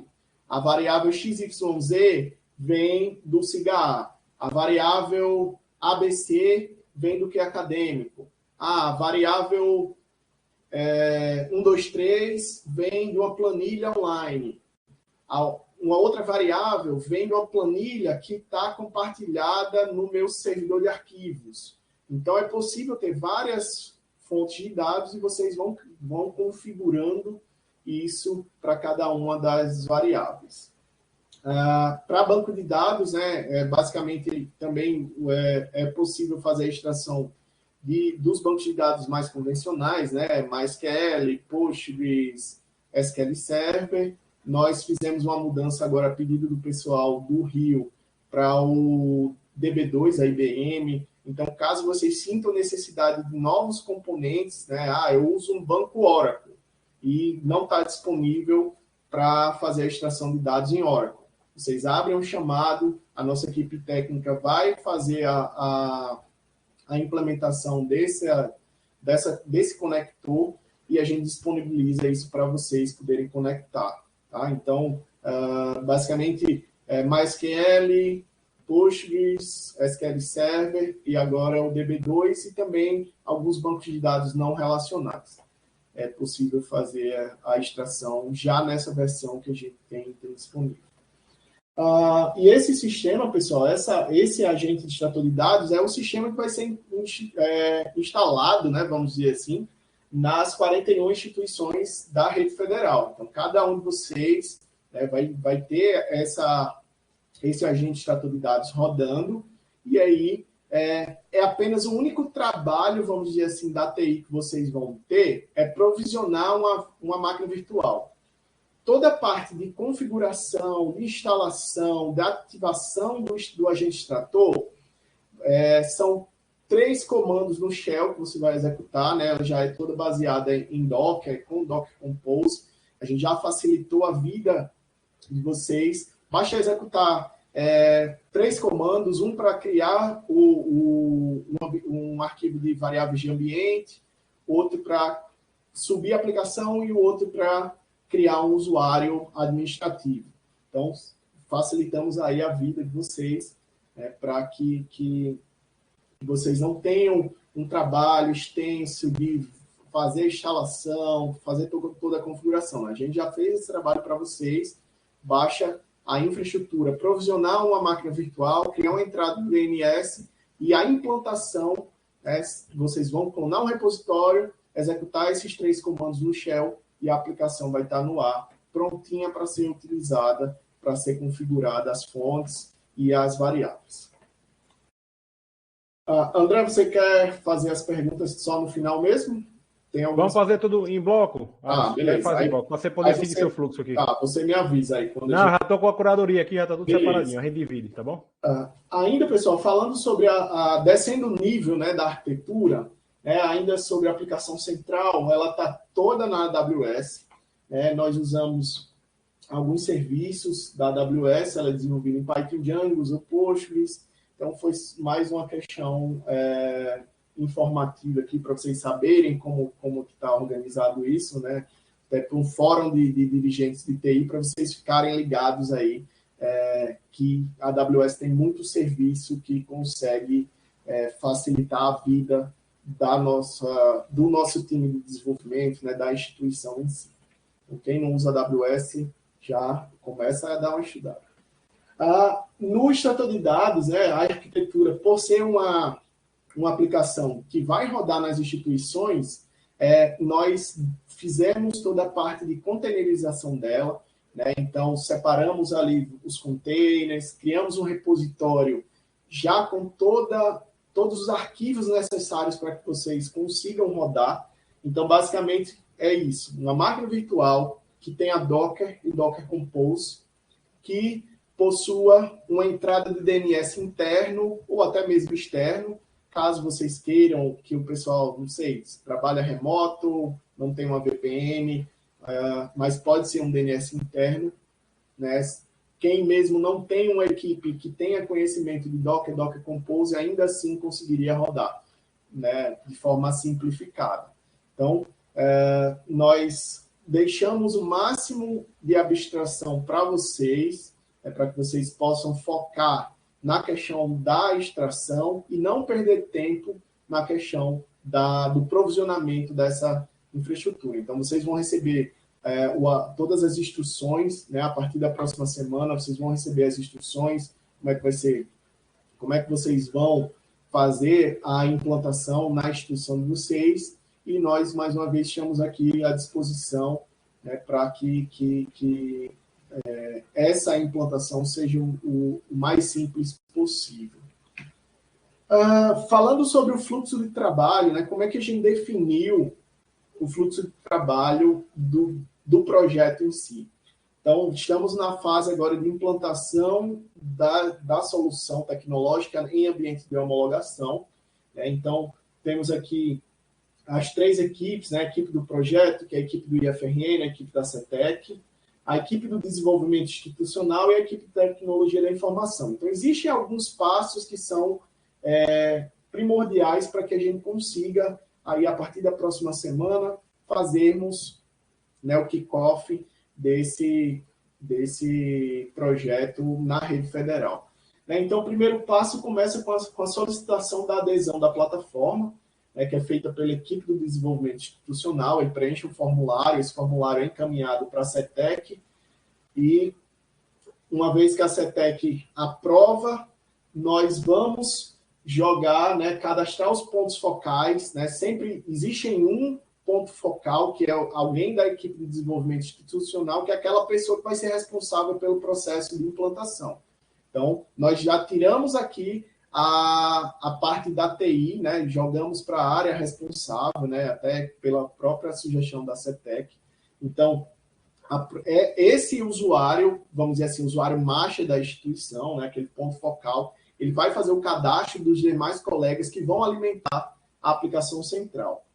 A variável XYZ vem do SIGA. A variável ABC vem do QA acadêmico. A variável 123 vem de uma planilha online. Uma outra variável vem de uma planilha que está compartilhada no meu servidor de arquivos. Então, é possível ter várias fontes de dados e vocês vão configurando isso para cada uma das variáveis. Para banco de dados, né, basicamente também é possível fazer a extração dos bancos de dados mais convencionais, né, MySQL, Postgres, SQL Server. Nós fizemos uma mudança agora a pedido do pessoal do Rio para o DB2, a IBM. Então, caso vocês sintam necessidade de novos componentes, né, eu uso um banco Oracle e não está disponível para fazer a extração de dados em Oracle. Vocês abrem um chamado, a nossa equipe técnica vai fazer a implementação desse conector e a gente disponibiliza isso para vocês poderem conectar. Tá? Então, basicamente, MySQL, Postgres, SQL Server e agora o DB2 e também alguns bancos de dados não relacionados. É possível fazer a extração já nessa versão que a gente tem disponível. E esse sistema, pessoal, esse agente de extrator de dados é o sistema que vai ser instalado, né, vamos dizer assim, nas 41 instituições da rede federal. Então, cada um de vocês, né, vai ter esse agente de extrator de dados rodando, e aí é apenas o único trabalho, vamos dizer assim, da TI que vocês vão ter é provisionar uma máquina virtual. Toda a parte de configuração, de instalação, da ativação do agente extrator, são 3 comandos no shell que você vai executar, né? Ela já é toda baseada em Docker, com Docker Compose. A gente já facilitou a vida de vocês. Basta executar 3 comandos, um para criar um arquivo de variáveis de ambiente, outro para subir a aplicação e o outro para criar um usuário administrativo. Então, facilitamos aí a vida de vocês, né, para que vocês não tenham um trabalho extenso de fazer instalação, fazer toda a configuração. A gente já fez esse trabalho para vocês, baixa a infraestrutura, provisionar uma máquina virtual, criar uma entrada do DNS e a implantação, né, vocês vão clonar um repositório, executar esses 3 comandos no shell e a aplicação vai estar no ar, prontinha para ser utilizada, para ser configurada as fontes e as variáveis. André, você quer fazer as perguntas só no final mesmo? Vamos fazer tudo em bloco? Beleza. Fazer bloco, para você poder seguir seu fluxo aqui. Você me avisa aí. Já estou com a curadoria aqui, já está tudo separadinho, a gente divide, tá bom? Ainda, pessoal, falando sobre descendo o nível, né, da arquitetura, ainda sobre a aplicação central, ela está toda na AWS. Nós usamos alguns serviços da AWS, ela é desenvolvida em Python Django, usa Postgres. Então, foi mais uma questão informativa aqui para vocês saberem como está organizado isso, né? Até para um fórum de dirigentes de TI, para vocês ficarem ligados aí, que a AWS tem muito serviço que consegue facilitar a vida do nosso time de desenvolvimento, né, da instituição em si. Então, quem não usa AWS já começa a dar uma estudada. No extrator de dados, a arquitetura, por ser uma aplicação que vai rodar nas instituições, nós fizemos toda a parte de containerização dela, né? Então, separamos ali os containers, criamos um repositório já com todos os arquivos necessários para que vocês consigam rodar. Então, basicamente, é isso. Uma máquina virtual que tenha Docker e Docker Compose, que possua uma entrada de DNS interno ou até mesmo externo, caso vocês queiram que o pessoal, não sei, trabalha remoto, não tem uma VPN, mas pode ser um DNS interno, né? Quem mesmo não tem uma equipe que tenha conhecimento de Docker, Docker Compose, ainda assim conseguiria rodar, né, de forma simplificada. Então, nós deixamos o máximo de abstração para vocês, para que vocês possam focar na questão da extração e não perder tempo na questão do provisionamento dessa infraestrutura. Então, vocês vão receber todas as instruções, né, a partir da próxima semana, vocês vão receber as instruções, como é que vai ser, como é que vocês vão fazer a implantação na instituição de vocês, e nós, mais uma vez, estamos aqui à disposição, né, para que essa implantação seja o mais simples possível. Falando sobre o fluxo de trabalho, né, como é que a gente definiu o fluxo de trabalho do projeto em si? Então, estamos na fase agora de implantação da solução tecnológica em ambiente de homologação, né? Então, temos aqui as 3 equipes, né? A equipe do projeto, que é a equipe do IFRN, a equipe da CETEC, a equipe do desenvolvimento institucional e a equipe de tecnologia da informação. Então, existem alguns passos que são primordiais para que a gente consiga, aí, a partir da próxima semana, fazermos, né, o kickoff desse projeto na rede federal. Né? Então, o primeiro passo começa com a solicitação da adesão da plataforma, né, que é feita pela equipe do desenvolvimento institucional. Ele preenche um formulário, esse formulário é encaminhado para a CETEC, e uma vez que a CETEC aprova, nós vamos jogar, né, cadastrar os pontos focais, né? Sempre existe um ponto focal, que é alguém da equipe de desenvolvimento institucional, que é aquela pessoa que vai ser responsável pelo processo de implantação. Então, nós já tiramos aqui a parte da TI, né? Jogamos para a área responsável, né? Até pela própria sugestão da CETEC. Então, esse usuário, vamos dizer assim, o usuário master da instituição, né? Aquele ponto focal, ele vai fazer o cadastro dos demais colegas que vão alimentar a aplicação central.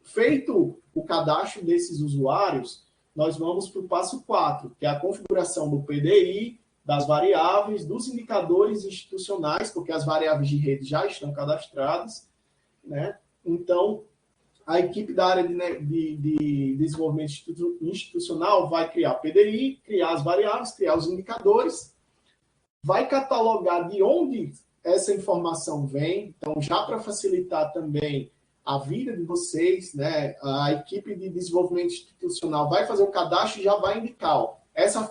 Feito o cadastro desses usuários, nós vamos para o passo 4, que é a configuração do PDI, das variáveis, dos indicadores institucionais, porque as variáveis de rede já estão cadastradas, né? Então, a equipe da área de desenvolvimento institucional vai criar o PDI, criar as variáveis, criar os indicadores, vai catalogar de onde essa informação vem. Então, já para facilitar também a vida de vocês, né, a equipe de desenvolvimento institucional vai fazer o cadastro e já vai indicar, ó, essa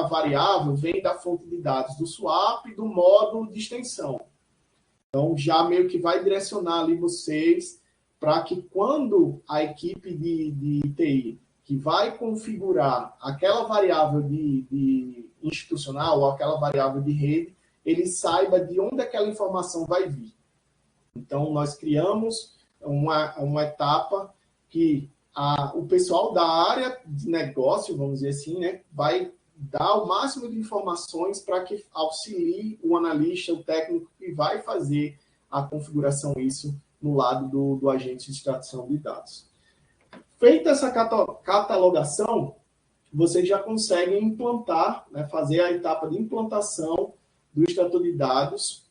variável vem da fonte de dados do swap e do módulo de extensão. Então, já meio que vai direcionar ali vocês para que quando a equipe de TI que vai configurar aquela variável de institucional ou aquela variável de rede, ele saiba de onde aquela informação vai vir. Então, nós criamos uma etapa que o pessoal da área de negócio, vamos dizer assim, né, vai dar o máximo de informações para que auxilie o analista, o técnico que vai fazer a configuração, isso no lado do agente de extração de dados. Feita essa catalogação, vocês já conseguem implantar, né, fazer a etapa de implantação do extrator de dados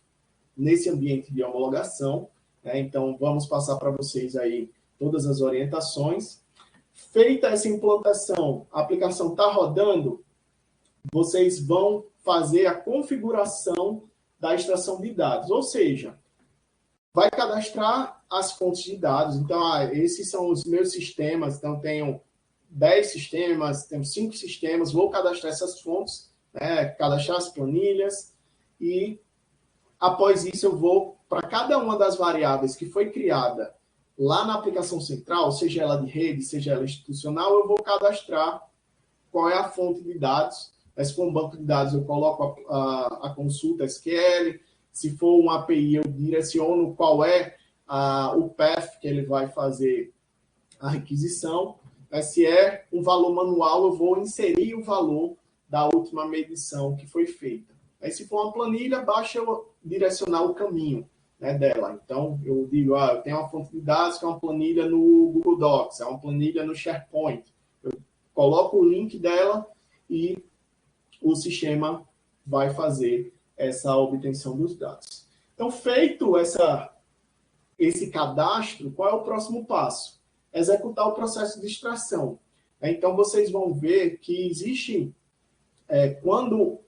nesse ambiente de homologação, né? Então, vamos passar para vocês aí todas as orientações. Feita essa implantação, a aplicação está rodando, vocês vão fazer a configuração da extração de dados, ou seja, vai cadastrar as fontes de dados. Então, esses são os meus sistemas, então tenho 10 sistemas, tenho 5 sistemas, vou cadastrar essas fontes, né, cadastrar as planilhas, e após isso eu vou para cada uma das variáveis que foi criada lá na aplicação central, seja ela de rede, seja ela institucional, eu vou cadastrar qual é a fonte de dados. Se for um banco de dados, eu coloco a consulta SQL. Se for uma API, eu direciono qual é o path que ele vai fazer a requisição. Se é um valor manual, eu vou inserir o valor da última medição que foi feita. Se for uma planilha, basta eu direcionar o caminho, né, dela. Então, eu digo, eu tenho uma fonte de dados que é uma planilha no Google Docs, é uma planilha no SharePoint. Eu coloco o link dela e o sistema vai fazer essa obtenção dos dados. Então, feito esse cadastro, qual é o próximo passo? Executar o processo de extração. Então, vocês vão ver que existe, quando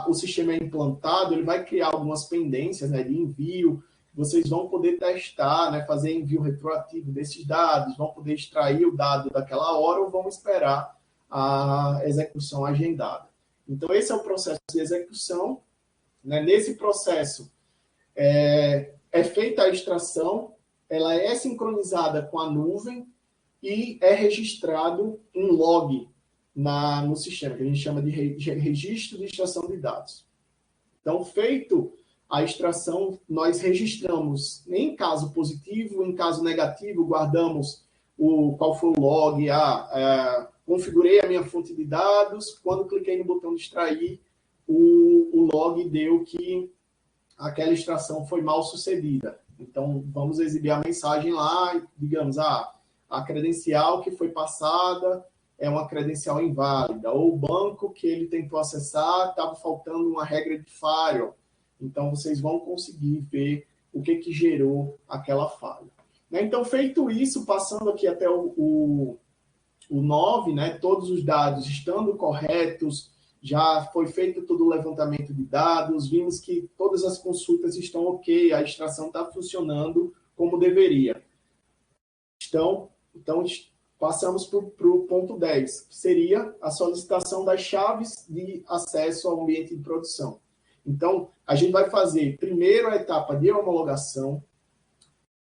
o sistema é implantado, ele vai criar algumas pendências, né, de envio. Vocês vão poder testar, né, fazer envio retroativo desses dados, vão poder extrair o dado daquela hora ou vão esperar a execução agendada. Então, esse é o processo de execução, né? Nesse processo, é feita a extração, ela é sincronizada com a nuvem e é registrado um log no sistema, que a gente chama de registro de extração de dados. Então, feito a extração, nós registramos em caso positivo, em caso negativo, guardamos qual foi o log, configurei a minha fonte de dados, quando cliquei no botão de extrair, o log deu que aquela extração foi mal sucedida. Então, vamos exibir a mensagem lá, digamos, a credencial que foi passada é uma credencial inválida, ou o banco que ele tentou acessar estava faltando uma regra de firewall. Então, vocês vão conseguir ver o que gerou aquela falha. Então, feito isso, passando aqui até o 9, né, todos os dados estando corretos, já foi feito todo o levantamento de dados, vimos que todas as consultas estão ok, a extração está funcionando como deveria. Então passamos para o ponto 10, que seria a solicitação das chaves de acesso ao ambiente de produção. Então, a gente vai fazer primeiro a etapa de homologação,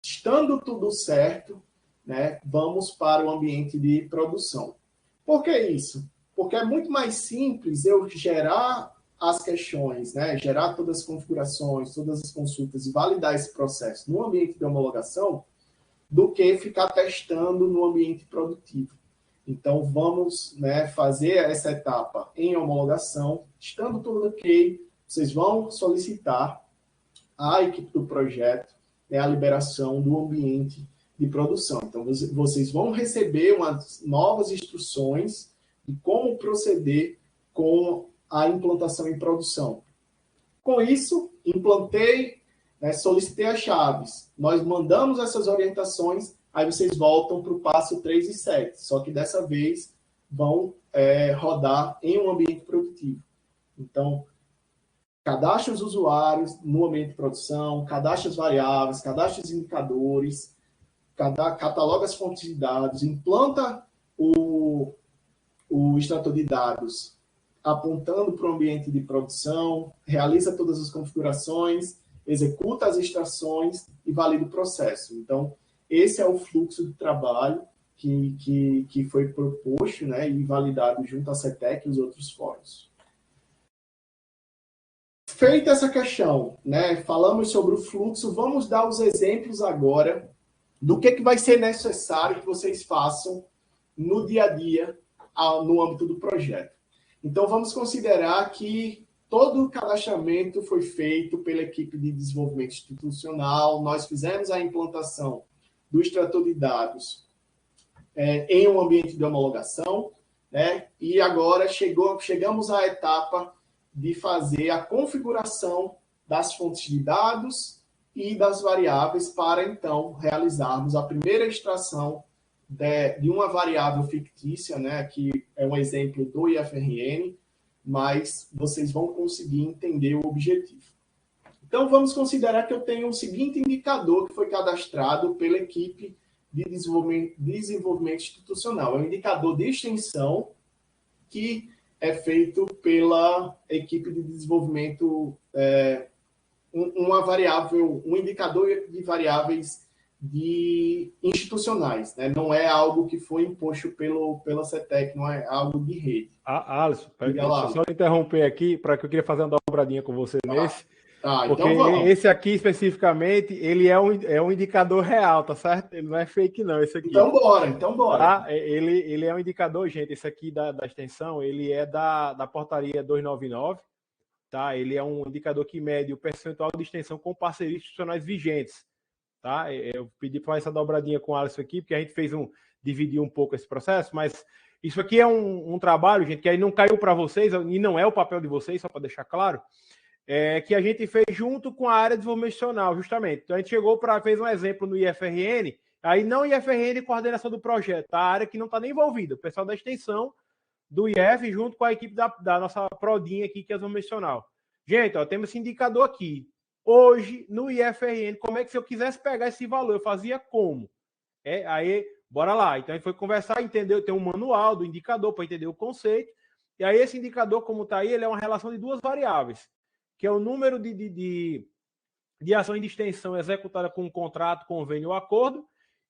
estando tudo certo, né, vamos para o ambiente de produção. Por que isso? Porque é muito mais simples eu gerar as questões, né, gerar todas as configurações, todas as consultas e validar esse processo no ambiente de homologação do que ficar testando no ambiente produtivo. Então, vamos, né, fazer essa etapa em homologação. Estando tudo ok, vocês vão solicitar à equipe do projeto, né, a liberação do ambiente de produção. Então, vocês vão receber umas novas instruções de como proceder com a implantação em produção. Com isso, implantei, né, solicitei as chaves, nós mandamos essas orientações, aí vocês voltam para o passo 3 e 7, só que dessa vez vão rodar em um ambiente produtivo. Então, cadastre os usuários no ambiente de produção, cadastre as variáveis, cadastre os indicadores, cataloga as fontes de dados, implanta o extrator de dados apontando para o ambiente de produção, realiza todas as configurações, executa as extrações e valida o processo. Então, esse é o fluxo de trabalho que foi proposto, né, e validado junto à CETEC e os outros fóruns. Feita essa questão, né, falamos sobre o fluxo, vamos dar os exemplos agora do que vai ser necessário que vocês façam no dia a dia, no âmbito do projeto. Então, vamos considerar que todo o cadastramento foi feito pela equipe de desenvolvimento institucional, nós fizemos a implantação do extrator de dados em um ambiente de homologação, né, e agora chegamos à etapa de fazer a configuração das fontes de dados e das variáveis para, então, realizarmos a primeira extração de uma variável fictícia, né? Aqui é um exemplo do IFRN, mas vocês vão conseguir entender o objetivo. Então, vamos considerar que eu tenho o seguinte indicador que foi cadastrado pela equipe de desenvolvimento institucional. É um indicador de extensão que é feito pela equipe de desenvolvimento, um indicador de variáveis institucionais, né? Não é algo que foi imposto pela CETEC, não é algo de rede. Alisson, deixa eu só interromper aqui, para que eu queria fazer uma dobradinha com você nesse. Porque então vamos. Esse aqui especificamente, ele é um indicador real, tá certo? Ele não é fake não, esse aqui. Então bora. Tá? Ele é um indicador, gente, esse aqui da extensão, ele é da portaria 299, tá? Ele é um indicador que mede o percentual de extensão com parcerias institucionais vigentes, tá? Eu pedi para essa dobradinha com o Alisson aqui, porque a gente dividiu um pouco esse processo, mas isso aqui é um trabalho, gente, que aí não caiu para vocês, e não é o papel de vocês, só para deixar claro, que a gente fez junto com a área de desenvolvimento institucional, justamente. Então a gente fez um exemplo no IFRN, aí não IFRN coordenação do projeto, tá? A área que não está nem envolvida, o pessoal da extensão do IF junto com a equipe da nossa prodinha aqui, que é desenvolvimento institucional. Gente, ó, temos esse indicador aqui. Hoje, no IFRN, como é que se eu quisesse pegar esse valor, eu fazia como? Aí, bora lá. Então a gente foi conversar, entendeu? Tem um manual do indicador para entender o conceito. E aí esse indicador, como está aí, ele é uma relação de duas variáveis, que é o número de ações de extensão executada com um contrato, convênio ou acordo,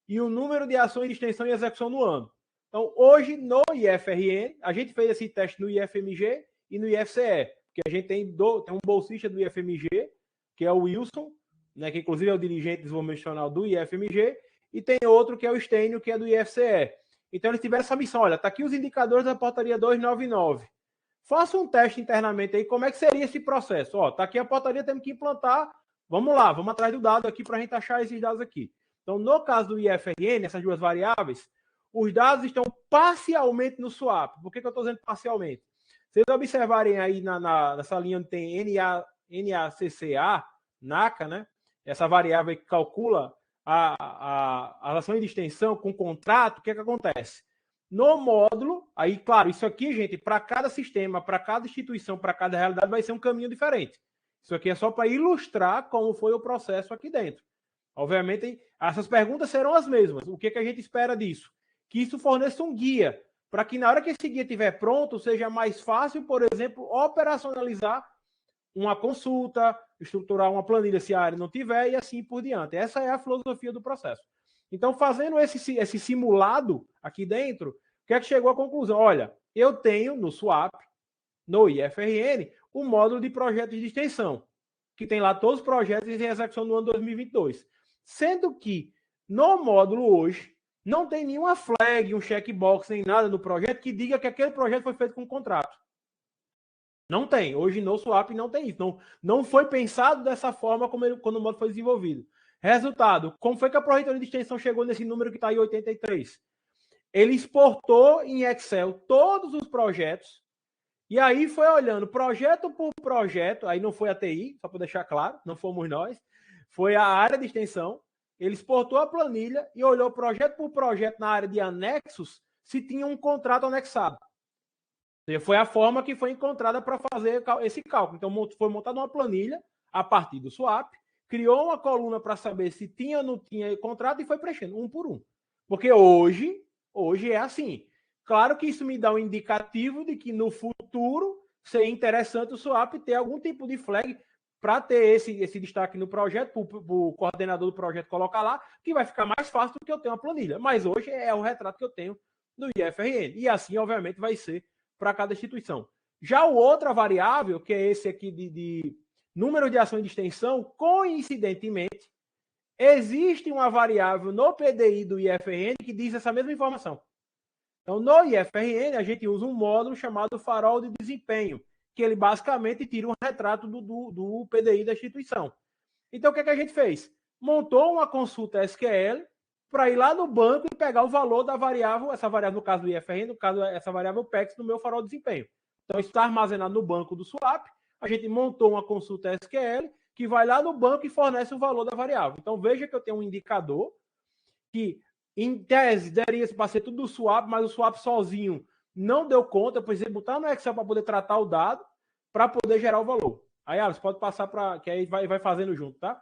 e o número de ações de extensão e execução no ano. Então, hoje, no IFRN, a gente fez esse teste no IFMG e no IFCE, porque a gente tem um bolsista do IFMG, que é o Wilson, né, que inclusive é o dirigente de desenvolvimento institucional do IFMG, e tem outro que é o Stênio, que é do IFCE. Então, eles tiveram essa missão, olha, está aqui os indicadores da portaria 299. Faça um teste internamente aí, como é que seria esse processo? Ó, tá aqui a portaria, temos que implantar. Vamos lá, vamos atrás do dado aqui para a gente achar esses dados aqui. Então, no caso do IFRN, essas duas variáveis, os dados estão parcialmente no swap. Por que eu estou dizendo parcialmente? Se vocês observarem aí nessa linha onde tem NACCA, NACA, né? Essa variável que calcula a ações de extensão com contrato, o que acontece? No módulo, aí, claro, isso aqui, gente, para cada sistema, para cada instituição, para cada realidade, vai ser um caminho diferente. Isso aqui é só para ilustrar como foi o processo aqui dentro. Obviamente, essas perguntas serão as mesmas. O que a gente espera disso? Que isso forneça um guia, para que na hora que esse guia estiver pronto, seja mais fácil, por exemplo, operacionalizar uma consulta, estruturar uma planilha se a área não tiver e assim por diante. Essa é a filosofia do processo. Então, fazendo esse simulado aqui dentro, o que é que chegou à conclusão? Olha, eu tenho no SWAP, no IFRN, o módulo de projetos de extensão, que tem lá todos os projetos em execução no ano 2022. Sendo que, no módulo hoje, não tem nenhuma flag, um checkbox, nem nada no projeto que diga que aquele projeto foi feito com contrato. Não tem. Hoje no SWAP não tem isso. Não foi pensado dessa forma quando o módulo foi desenvolvido. Resultado, como foi que a Pró-Reitoria de Extensão chegou nesse número que está aí, 83? Ele exportou em Excel todos os projetos e aí foi olhando projeto por projeto, aí não foi a TI, só para deixar claro, não fomos nós, foi a área de extensão, ele exportou a planilha e olhou projeto por projeto na área de anexos se tinha um contrato anexado. Foi a forma que foi encontrada para fazer esse cálculo. Então, foi montada uma planilha a partir do SWAP, criou uma coluna para saber se tinha ou não tinha contrato e foi preenchendo um por um. Porque hoje é assim. Claro que isso me dá um indicativo de que no futuro seria interessante o SWAP ter algum tipo de flag para ter esse destaque no projeto, para o coordenador do projeto colocar lá, que vai ficar mais fácil do que eu ter uma planilha. Mas hoje é o retrato que eu tenho do IFRN. E assim, obviamente, vai ser para cada instituição. Já o outra variável, que é esse aqui de número de ações de extensão, coincidentemente, existe uma variável no PDI do IFRN que diz essa mesma informação. Então, no IFRN, a gente usa um módulo chamado farol de desempenho, que ele basicamente tira um retrato do PDI da instituição. Então, o que a gente fez? Montou uma consulta SQL para ir lá no banco e pegar o valor da variável, essa variável no caso do IFRN, no caso essa variável PEX no meu farol de desempenho. Então, isso está armazenado no banco do SWAP, a gente montou uma consulta SQL, que vai lá no banco e fornece o valor da variável. Então, veja que eu tenho um indicador que, em tese, daria para ser tudo do swap, mas o swap sozinho não deu conta. Eu precisei botar no Excel para poder tratar o dado, para poder gerar o valor. Aí, Alisson, pode passar para... que aí vai fazendo junto, tá?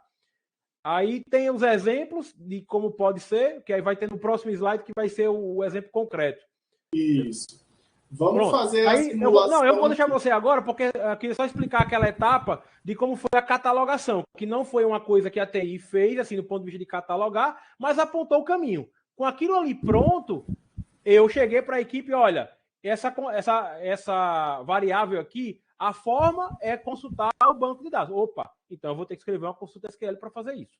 Aí tem os exemplos de como pode ser, que aí vai ter no próximo slide, que vai ser o exemplo concreto. Isso. Vamos Pronto. fazer a Aí, simulação. eu vou deixar você agora, porque eu queria só explicar aquela etapa de como foi a catalogação, que não foi uma coisa que a TI fez, assim, do ponto de vista de catalogar, mas apontou o caminho. Com aquilo ali pronto, eu cheguei para a equipe, olha, essa variável aqui, a forma é consultar o banco de dados. Opa, então eu vou ter que escrever uma consulta SQL para fazer isso.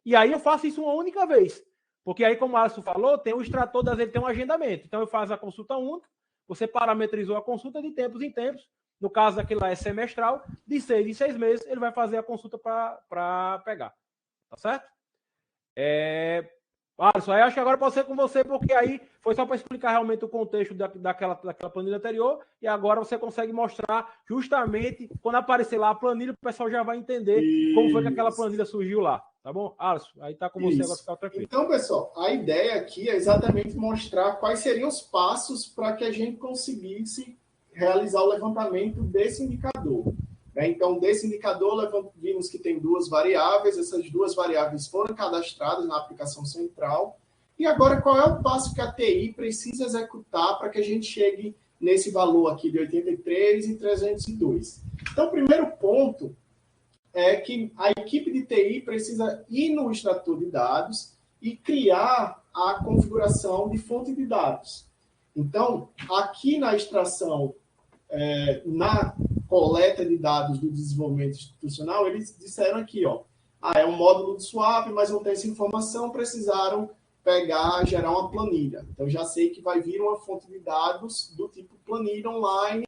E aí eu faço isso uma única vez. Porque aí, como o Alisson falou, tem o extrator das ele tem um agendamento. Então eu faço a consulta única, você parametrizou a consulta de tempos em tempos. No caso daquele lá é semestral, de 6 em 6 meses, ele vai fazer a consulta para pegar. Tá certo? Alisson, aí acho que agora pode ser com você, porque aí foi só para explicar realmente o contexto daquela planilha anterior, e agora você consegue mostrar justamente, quando aparecer lá a planilha, o pessoal já vai entender como foi que aquela planilha surgiu lá. Tá bom? Alisson, aí tá com você, agora ficar tranquilo. Então, pessoal, a ideia aqui é exatamente mostrar quais seriam os passos para que a gente conseguisse realizar o levantamento desse indicador. Então, desse indicador, vimos que tem duas variáveis, essas duas variáveis foram cadastradas na aplicação central. E agora, qual é o passo que a TI precisa executar para que a gente chegue nesse valor aqui de 83 e 302? Então, o primeiro ponto é que a equipe de TI precisa ir no extrator de dados e criar a configuração de fonte de dados. Então, aqui na extração, na coleta de dados do desenvolvimento institucional, eles disseram aqui, ó, é um módulo de swap, mas não tem essa informação, precisaram gerar uma planilha. Então, já sei que vai vir uma fonte de dados do tipo planilha online,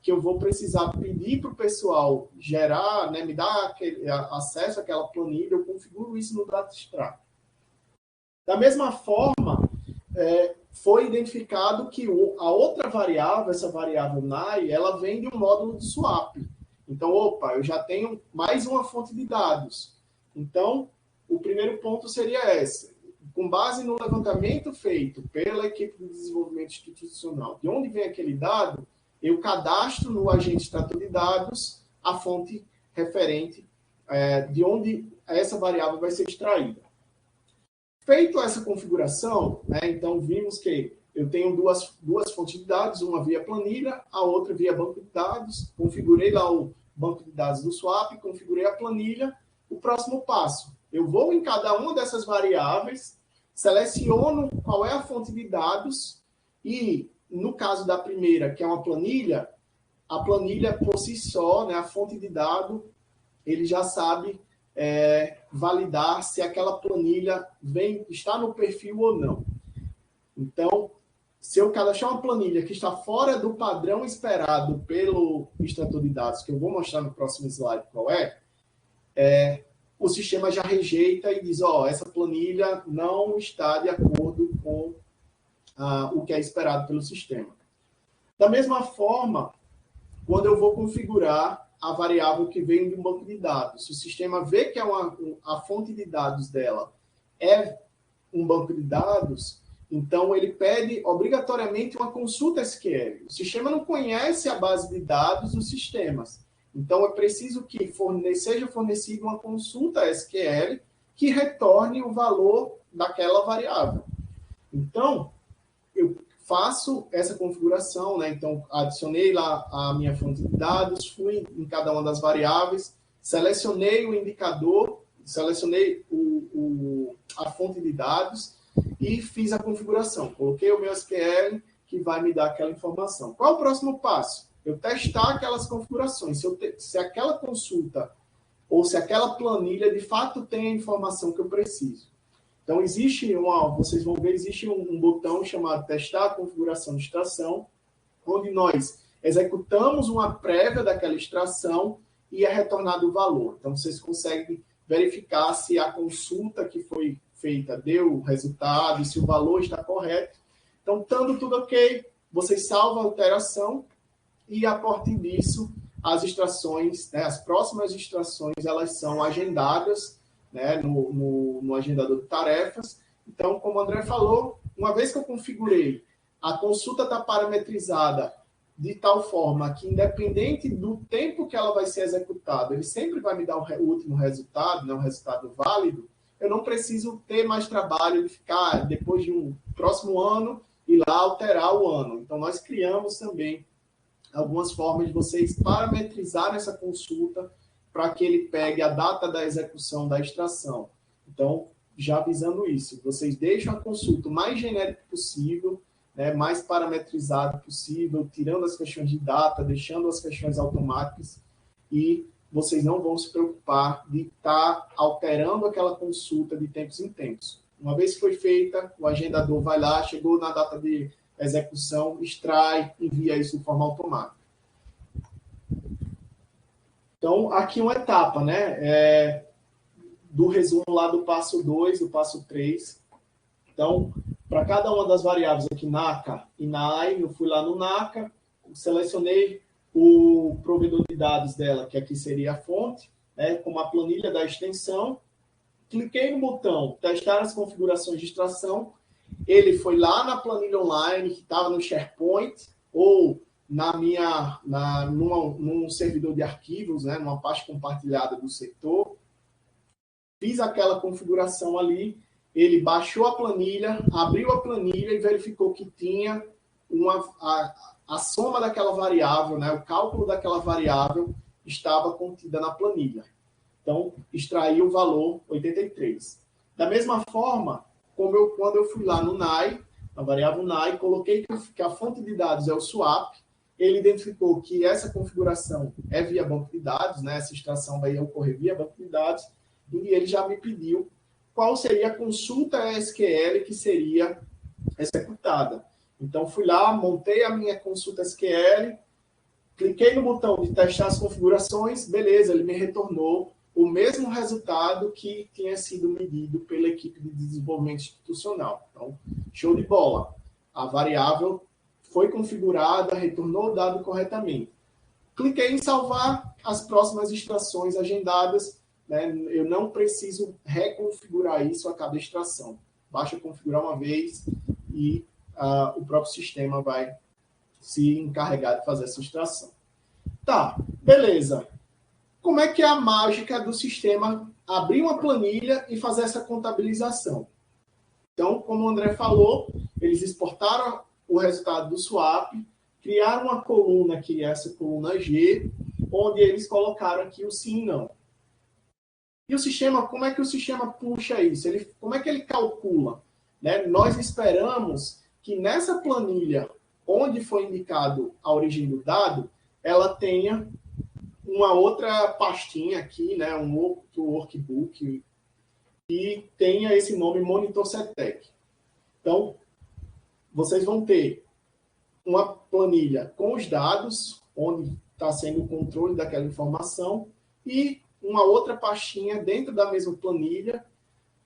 que eu vou precisar pedir para o pessoal gerar, né, me dar acesso àquela planilha, eu configuro isso no Data Extract. Da mesma forma, foi identificado que a outra variável, essa variável NAI, ela vem de um módulo de swap. Então, eu já tenho mais uma fonte de dados. Então, o primeiro ponto seria esse. Com base no levantamento feito pela equipe de desenvolvimento institucional, de onde vem aquele dado, eu cadastro no agente extrator de dados a fonte referente de onde essa variável vai ser extraída. Feito essa configuração, né, então vimos que eu tenho duas fontes de dados, uma via planilha, a outra via banco de dados. Configurei lá o banco de dados do swap, configurei a planilha. O próximo passo, eu vou em cada uma dessas variáveis, seleciono qual é a fonte de dados e, no caso da primeira, que é uma planilha, a planilha por si só, né, a fonte de dado, ele já sabe validar se aquela planilha está no perfil ou não. Então, se eu cadastrar uma planilha que está fora do padrão esperado pelo extrator de dados, que eu vou mostrar no próximo slide qual o sistema já rejeita e diz, essa planilha não está de acordo com o que é esperado pelo sistema. Da mesma forma, quando eu vou configurar a variável que vem de um banco de dados, se o sistema vê que a fonte de dados dela é um banco de dados, então ele pede obrigatoriamente uma consulta SQL. O sistema não conhece a base de dados dos sistemas. Então, é preciso que seja fornecida uma consulta SQL que retorne o valor daquela variável. Então, eu faço essa configuração, né? Então, adicionei lá a minha fonte de dados, fui em cada uma das variáveis, selecionei o indicador, selecionei a fonte de dados e fiz a configuração. Coloquei o meu SQL que vai me dar aquela informação. Qual é o próximo passo? Eu testar aquelas configurações. Se aquela consulta ou se aquela planilha de fato tem a informação que eu preciso. Então, vocês vão ver, existe um botão chamado testar a configuração de extração, onde nós executamos uma prévia daquela extração e é retornado o valor. Então, vocês conseguem verificar se a consulta que foi feita deu o resultado, se o valor está correto. Então, estando tudo ok, vocês salvam a alteração e, a partir disso, as extrações, né, as próximas extrações, elas são agendadas, né, no agendador de tarefas. Então, como o André falou, uma vez que eu configurei, a consulta está parametrizada de tal forma que, independente do tempo que ela vai ser executada, ele sempre vai me dar o último resultado, né, um resultado válido. Eu não preciso ter mais trabalho de ficar, depois de um próximo ano, ir lá alterar o ano. Então, nós criamos também algumas formas de vocês parametrizarem essa consulta para que ele pegue a data da execução da extração. Então, já avisando isso, vocês deixam a consulta o mais genérico possível, né, mais parametrizado possível, tirando as questões de data, deixando as questões automáticas, e vocês não vão se preocupar de estar alterando aquela consulta de tempos em tempos. Uma vez que foi feita, o agendador vai lá, chegou na data de execução, extrai, envia isso de forma automática. Então, aqui uma etapa, né? Do resumo lá do passo 2, do passo 3. Então, para cada uma das variáveis aqui, NACA e NAI, eu fui lá no NACA, selecionei o provedor de dados dela, que aqui seria a fonte, né, como a planilha da extensão. Cliquei no botão testar as configurações de extração. Ele foi lá na planilha online, que estava no SharePoint, ou num servidor de arquivos, né, numa pasta compartilhada do setor. Fiz aquela configuração ali, ele baixou a planilha, abriu a planilha e verificou que tinha a soma daquela variável, né, o cálculo daquela variável estava contida na planilha. Então, extraiu o valor 83. Da mesma forma, quando eu fui lá no NAI, na variável NAI, coloquei que a fonte de dados é o swap, ele identificou que essa configuração é via banco de dados, né, essa extração vai ocorrer via banco de dados, e ele já me pediu qual seria a consulta SQL que seria executada. Então, fui lá, montei a minha consulta SQL, cliquei no botão de testar as configurações, beleza, ele me retornou o mesmo resultado que tinha sido medido pela equipe de desenvolvimento institucional. Então, show de bola. A variável foi configurada, retornou o dado corretamente. Cliquei em salvar as próximas extrações agendadas, né? Eu não preciso reconfigurar isso a cada extração. Basta configurar uma vez e o próprio sistema vai se encarregar de fazer essa extração. Tá, beleza. Como é que é a mágica do sistema abrir uma planilha e fazer essa contabilização? Então, como o André falou, eles exportaram o resultado do swap, criaram uma coluna, que é essa coluna G, onde eles colocaram aqui o sim e não. E o sistema, como é que o sistema puxa isso? Como é que ele calcula? Né? Nós esperamos que nessa planilha, onde foi indicado a origem do dado, ela tenha uma outra pastinha aqui, né, um outro workbook, e tenha esse nome Monitor CETEC. Então, vocês vão ter uma planilha com os dados, onde está sendo o controle daquela informação, e uma outra pastinha dentro da mesma planilha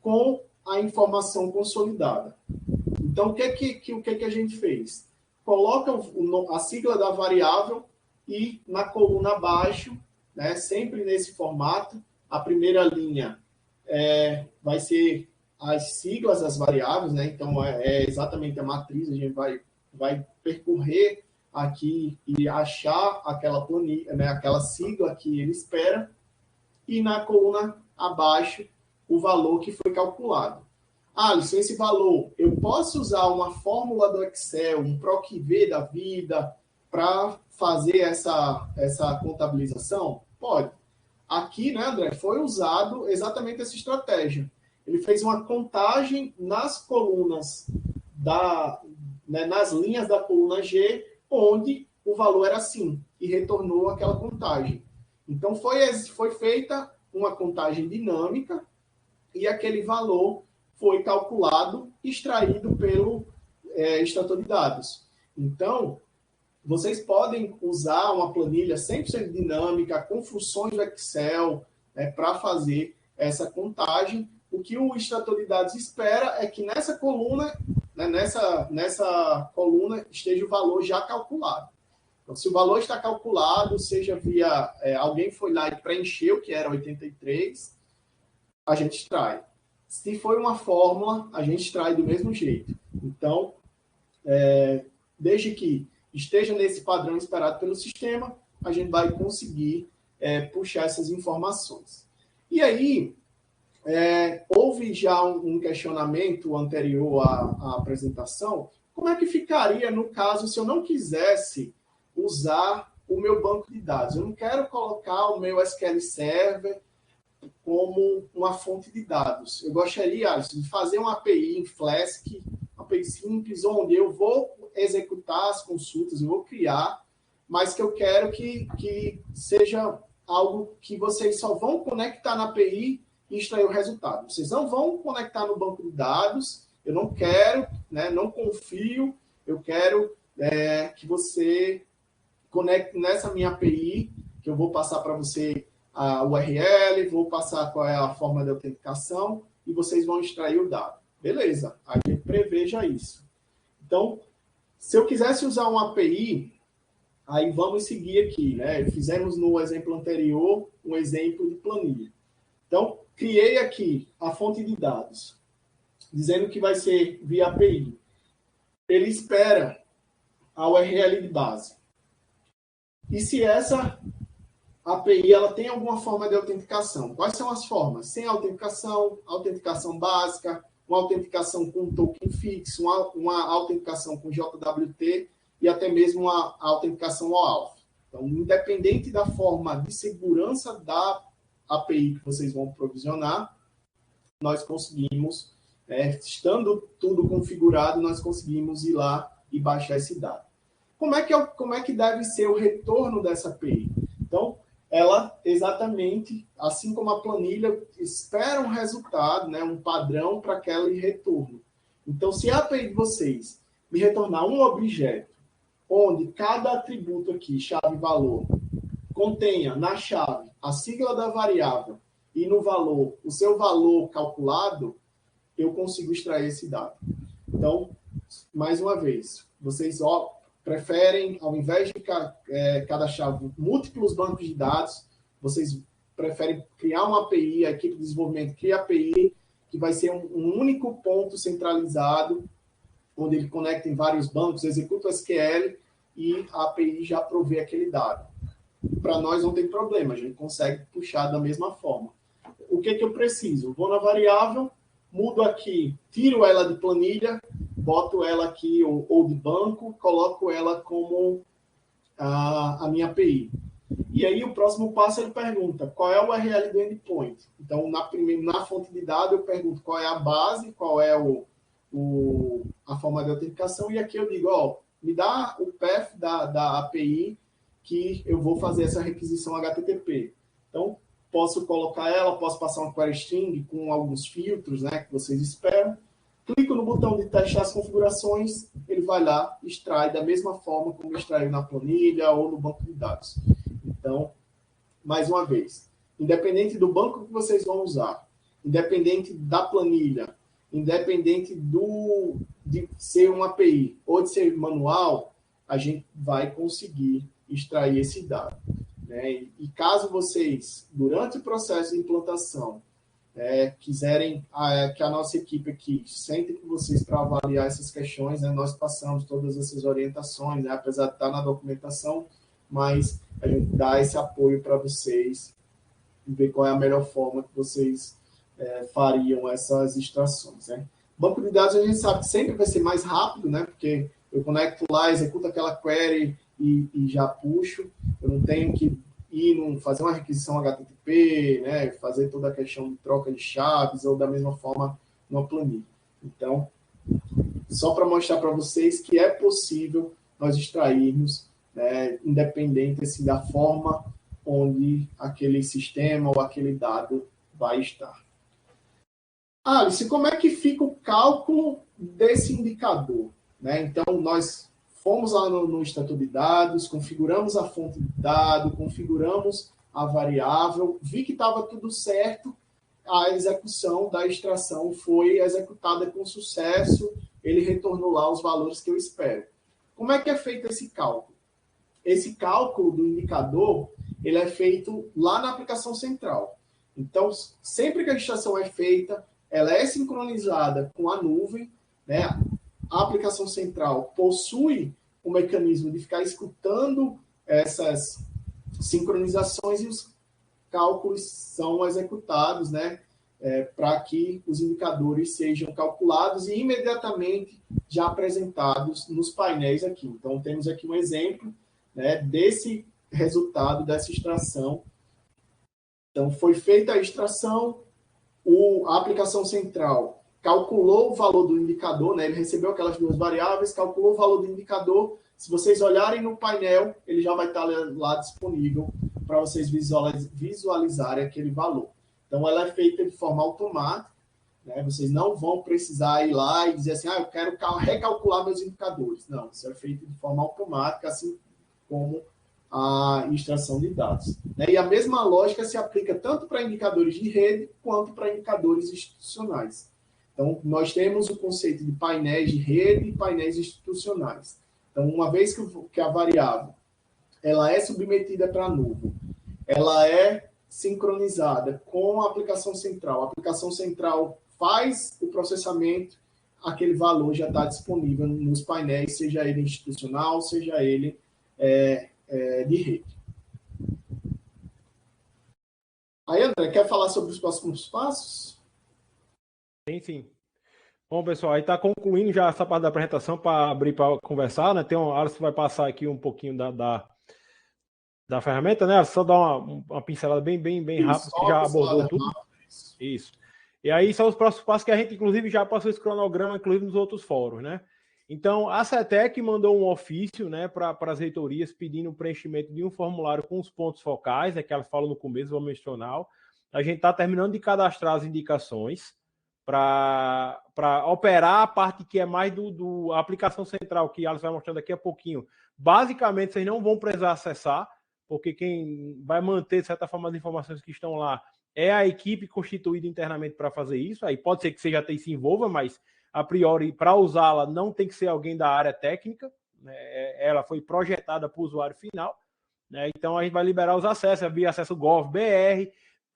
com a informação consolidada. Então, o que a gente fez? Coloca a sigla da variável e na coluna abaixo, né, sempre nesse formato, a primeira linha vai ser as siglas das variáveis, né? Então, é exatamente a matriz, a gente vai percorrer aqui e achar aquela planilha, né, aquela sigla que ele espera, e na coluna abaixo, o valor que foi calculado. Alisson, esse valor, eu posso usar uma fórmula do Excel, um PROC-V da vida, para fazer essa contabilização? Pode. Aqui, né, André, foi usado exatamente essa estratégia. Ele fez uma contagem nas colunas, nas linhas da coluna G, onde o valor era assim, e retornou aquela contagem. Então, foi feita uma contagem dinâmica e aquele valor foi calculado, extraído pelo extrator de dados. Então, vocês podem usar uma planilha 100% dinâmica, com funções do Excel, para fazer essa contagem. O que o extrator de dados espera é que nessa coluna, né, nessa coluna esteja o valor já calculado. Então, se o valor está calculado, seja via... alguém foi lá e preencheu, que era 83, a gente extrai. Se for uma fórmula, a gente extrai do mesmo jeito. Então, desde que esteja nesse padrão esperado pelo sistema, a gente vai conseguir puxar essas informações. E aí, houve já um questionamento anterior à apresentação, como é que ficaria no caso se eu não quisesse usar o meu banco de dados? Eu não quero colocar o meu SQL Server como uma fonte de dados. Eu gostaria, Alisson, de fazer uma API em Flask, uma API simples, onde eu vou executar as consultas, eu vou criar, mas que eu quero que seja algo que vocês só vão conectar na API e extrair o resultado. Vocês não vão conectar no banco de dados, eu não quero, né, não confio, eu quero que você conecte nessa minha API, que eu vou passar para você a URL, vou passar qual é a forma de autenticação e vocês vão extrair o dado. Beleza, a gente preveja isso. Então, se eu quisesse usar uma API, aí vamos seguir aqui, né? Fizemos no exemplo anterior um exemplo de planilha. Então, criei aqui a fonte de dados, dizendo que vai ser via API. Ele espera a URL de base. E se essa API ela tem alguma forma de autenticação? Quais são as formas? Sem autenticação, autenticação básica, uma autenticação com token fixo, uma autenticação com JWT e até mesmo uma autenticação OAuth. Então, independente da forma de segurança da API que vocês vão provisionar, nós conseguimos, estando tudo configurado, nós conseguimos ir lá e baixar esse dado. Como é que deve ser o retorno dessa API? Então, ela exatamente, assim como a planilha, espera um resultado, né, um padrão para aquele retorno. Então, se a API de vocês me retornar um objeto, onde cada atributo aqui, chave e valor, contenha na chave a sigla da variável e no valor o seu valor calculado, eu consigo extrair esse dado. Então, mais uma vez, vocês preferem, ao invés de cadastrar múltiplos bancos de dados, vocês preferem criar uma API, a equipe de desenvolvimento cria a API, que vai ser um único ponto centralizado, onde ele conecta em vários bancos, executa o SQL e a API já provê aquele dado. Para nós não tem problema, a gente consegue puxar da mesma forma. O que eu preciso? Vou na variável, mudo aqui, tiro ela de planilha, boto ela aqui ou de banco, coloco ela como a minha API. E aí o próximo passo ele pergunta qual é o URL do endpoint. Então, na fonte de dados eu pergunto qual é a base, qual é a forma de autenticação, e aqui eu digo, me dá o path da API que eu vou fazer essa requisição HTTP. Então, posso colocar ela, posso passar uma query string com alguns filtros, né, que vocês esperam. Clico no botão de testar as configurações, ele vai lá, extrai da mesma forma como extraiu na planilha ou no banco de dados. Então, mais uma vez, independente do banco que vocês vão usar, independente da planilha, independente de ser uma API ou de ser manual, a gente vai conseguir extrair esse dado, né? E caso vocês, durante o processo de implantação, quiserem que a nossa equipe aqui sente com vocês para avaliar essas questões, né? Nós passamos todas essas orientações, né? Apesar de estar na documentação, mas a gente dá esse apoio para vocês e ver qual é a melhor forma que vocês fariam essas extrações, né? Banco de dados a gente sabe que sempre vai ser mais rápido, né? Porque eu conecto lá, executo aquela query e já puxo. Eu não tenho que fazer uma requisição HTTP, né? Fazer toda a questão de troca de chaves ou da mesma forma numa planilha. Então, só para mostrar para vocês que é possível nós extrairmos, né, independente assim, da forma onde aquele sistema ou aquele dado vai estar. Alice, como é que fica o cálculo desse indicador? Né? Então, nós fomos lá no estatuto de dados, configuramos a fonte de dado, configuramos a variável, vi que estava tudo certo, a execução da extração foi executada com sucesso, ele retornou lá os valores que eu espero. Como é que é feito esse cálculo? esse cálculo do indicador, ele é feito lá na aplicação central. Então, sempre que a extração é feita, ela é sincronizada com a nuvem, né? A aplicação central possui o mecanismo de ficar escutando essas sincronizações e os cálculos são executados, né? Para que os indicadores sejam calculados e imediatamente já apresentados nos painéis aqui. Então, temos aqui um exemplo, né, desse resultado, dessa extração. Então, foi feita a extração, a aplicação central calculou o valor do indicador, né, ele recebeu aquelas duas variáveis, calculou o valor do indicador. Se vocês olharem no painel, ele já vai estar lá disponível para vocês visualizarem aquele valor. Então, ela é feita de forma automática, né? Vocês não vão precisar ir lá e dizer assim, eu quero recalcular meus indicadores. Não, isso é feito de forma automática, assim como a extração de dados, né? E a mesma lógica se aplica tanto para indicadores de rede quanto para indicadores institucionais. Então, nós temos o conceito de painéis de rede e painéis institucionais. Então, uma vez que a variável ela é submetida para a nuvem, ela é sincronizada com a aplicação central. A aplicação central faz o processamento, aquele valor já está disponível nos painéis, seja ele institucional, seja ele de rede. Aí, André, quer falar sobre os próximos passos? Sim. Bom, pessoal, aí está concluindo já essa parte da apresentação para abrir para conversar, né? Tem uma Alisson vai passar aqui um pouquinho da ferramenta, né? Só dar uma pincelada bem rápida, que já abordou tudo. Isso. E aí são os próximos passos que a gente, inclusive, já passou esse cronograma, inclusive, nos outros fóruns, né? Então, a CETEC mandou um ofício, né, para as reitorias pedindo o preenchimento de um formulário com os pontos focais, né, que ela falou no começo, vou mencionar. A gente está terminando de cadastrar as indicações para operar a parte que é mais a aplicação central, que Alisson vai mostrar daqui a pouquinho. Basicamente, vocês não vão precisar acessar, porque quem vai manter, de certa forma, as informações que estão lá é a equipe constituída internamente para fazer isso. Aí pode ser que você já se envolva, mas a priori, para usá-la, não tem que ser alguém da área técnica, né? Ela foi projetada para o usuário final, né? Então a gente vai liberar os acessos, via acesso Gov.br.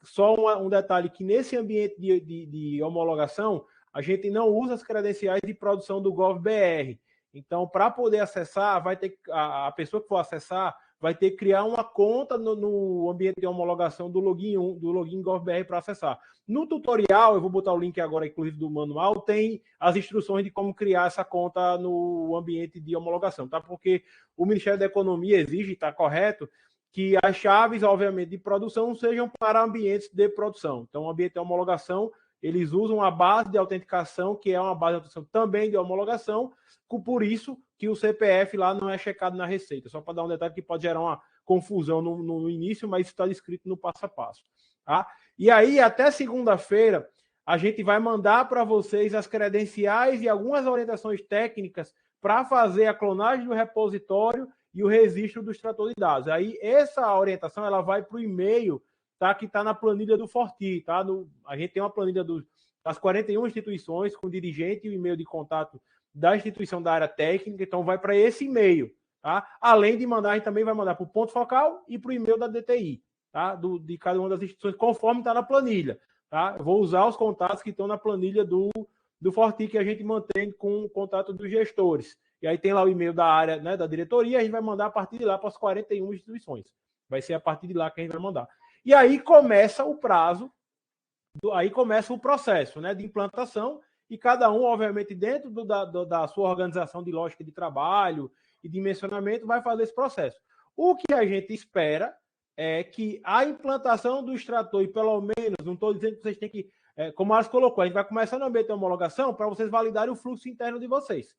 Só um detalhe, que nesse ambiente de homologação, a gente não usa as credenciais de produção do Gov.br. Então, para poder acessar, vai ter a pessoa que for acessar vai ter que criar uma conta no ambiente de homologação do login Gov.br para acessar. No tutorial, eu vou botar o link agora, inclusive, do manual, tem as instruções de como criar essa conta no ambiente de homologação, tá? Porque o Ministério da Economia exige, está correto, que as chaves, obviamente, de produção sejam para ambientes de produção. Então, o ambiente de homologação, eles usam a base de autenticação, que é uma base de autenticação também de homologação, por isso que o CPF lá não é checado na Receita. Só para dar um detalhe que pode gerar uma confusão no início, mas isso está descrito no passo a passo. Tá? E aí, até segunda-feira, a gente vai mandar para vocês as credenciais e algumas orientações técnicas para fazer a clonagem do repositório e o registro do extrator de dados. Aí, essa orientação ela vai para o e-mail, tá, que está na planilha do Forti. Tá? A gente tem uma planilha das 41 instituições com dirigente e o e-mail de contato da instituição da área técnica, então vai para esse e-mail. Tá? Além de mandar, a gente também vai mandar para o ponto focal e para o e-mail da DTI, tá? De cada uma das instituições, conforme está na planilha. Tá? Eu vou usar os contatos que estão na planilha do Forti, que a gente mantém com o contato dos gestores. E aí tem lá o e-mail da área, né, da diretoria, a gente vai mandar a partir de lá para as 41 instituições. Vai ser a partir de lá que a gente vai mandar. E aí começa o prazo, aí começa o processo, né, de implantação, e cada um, obviamente, dentro da sua organização de lógica de trabalho e dimensionamento, vai fazer esse processo. O que a gente espera é que a implantação do extrator, e pelo menos, não estou dizendo que vocês têm que, como a Alisson colocou, a gente vai começar no ambiente de homologação para vocês validarem o fluxo interno de vocês.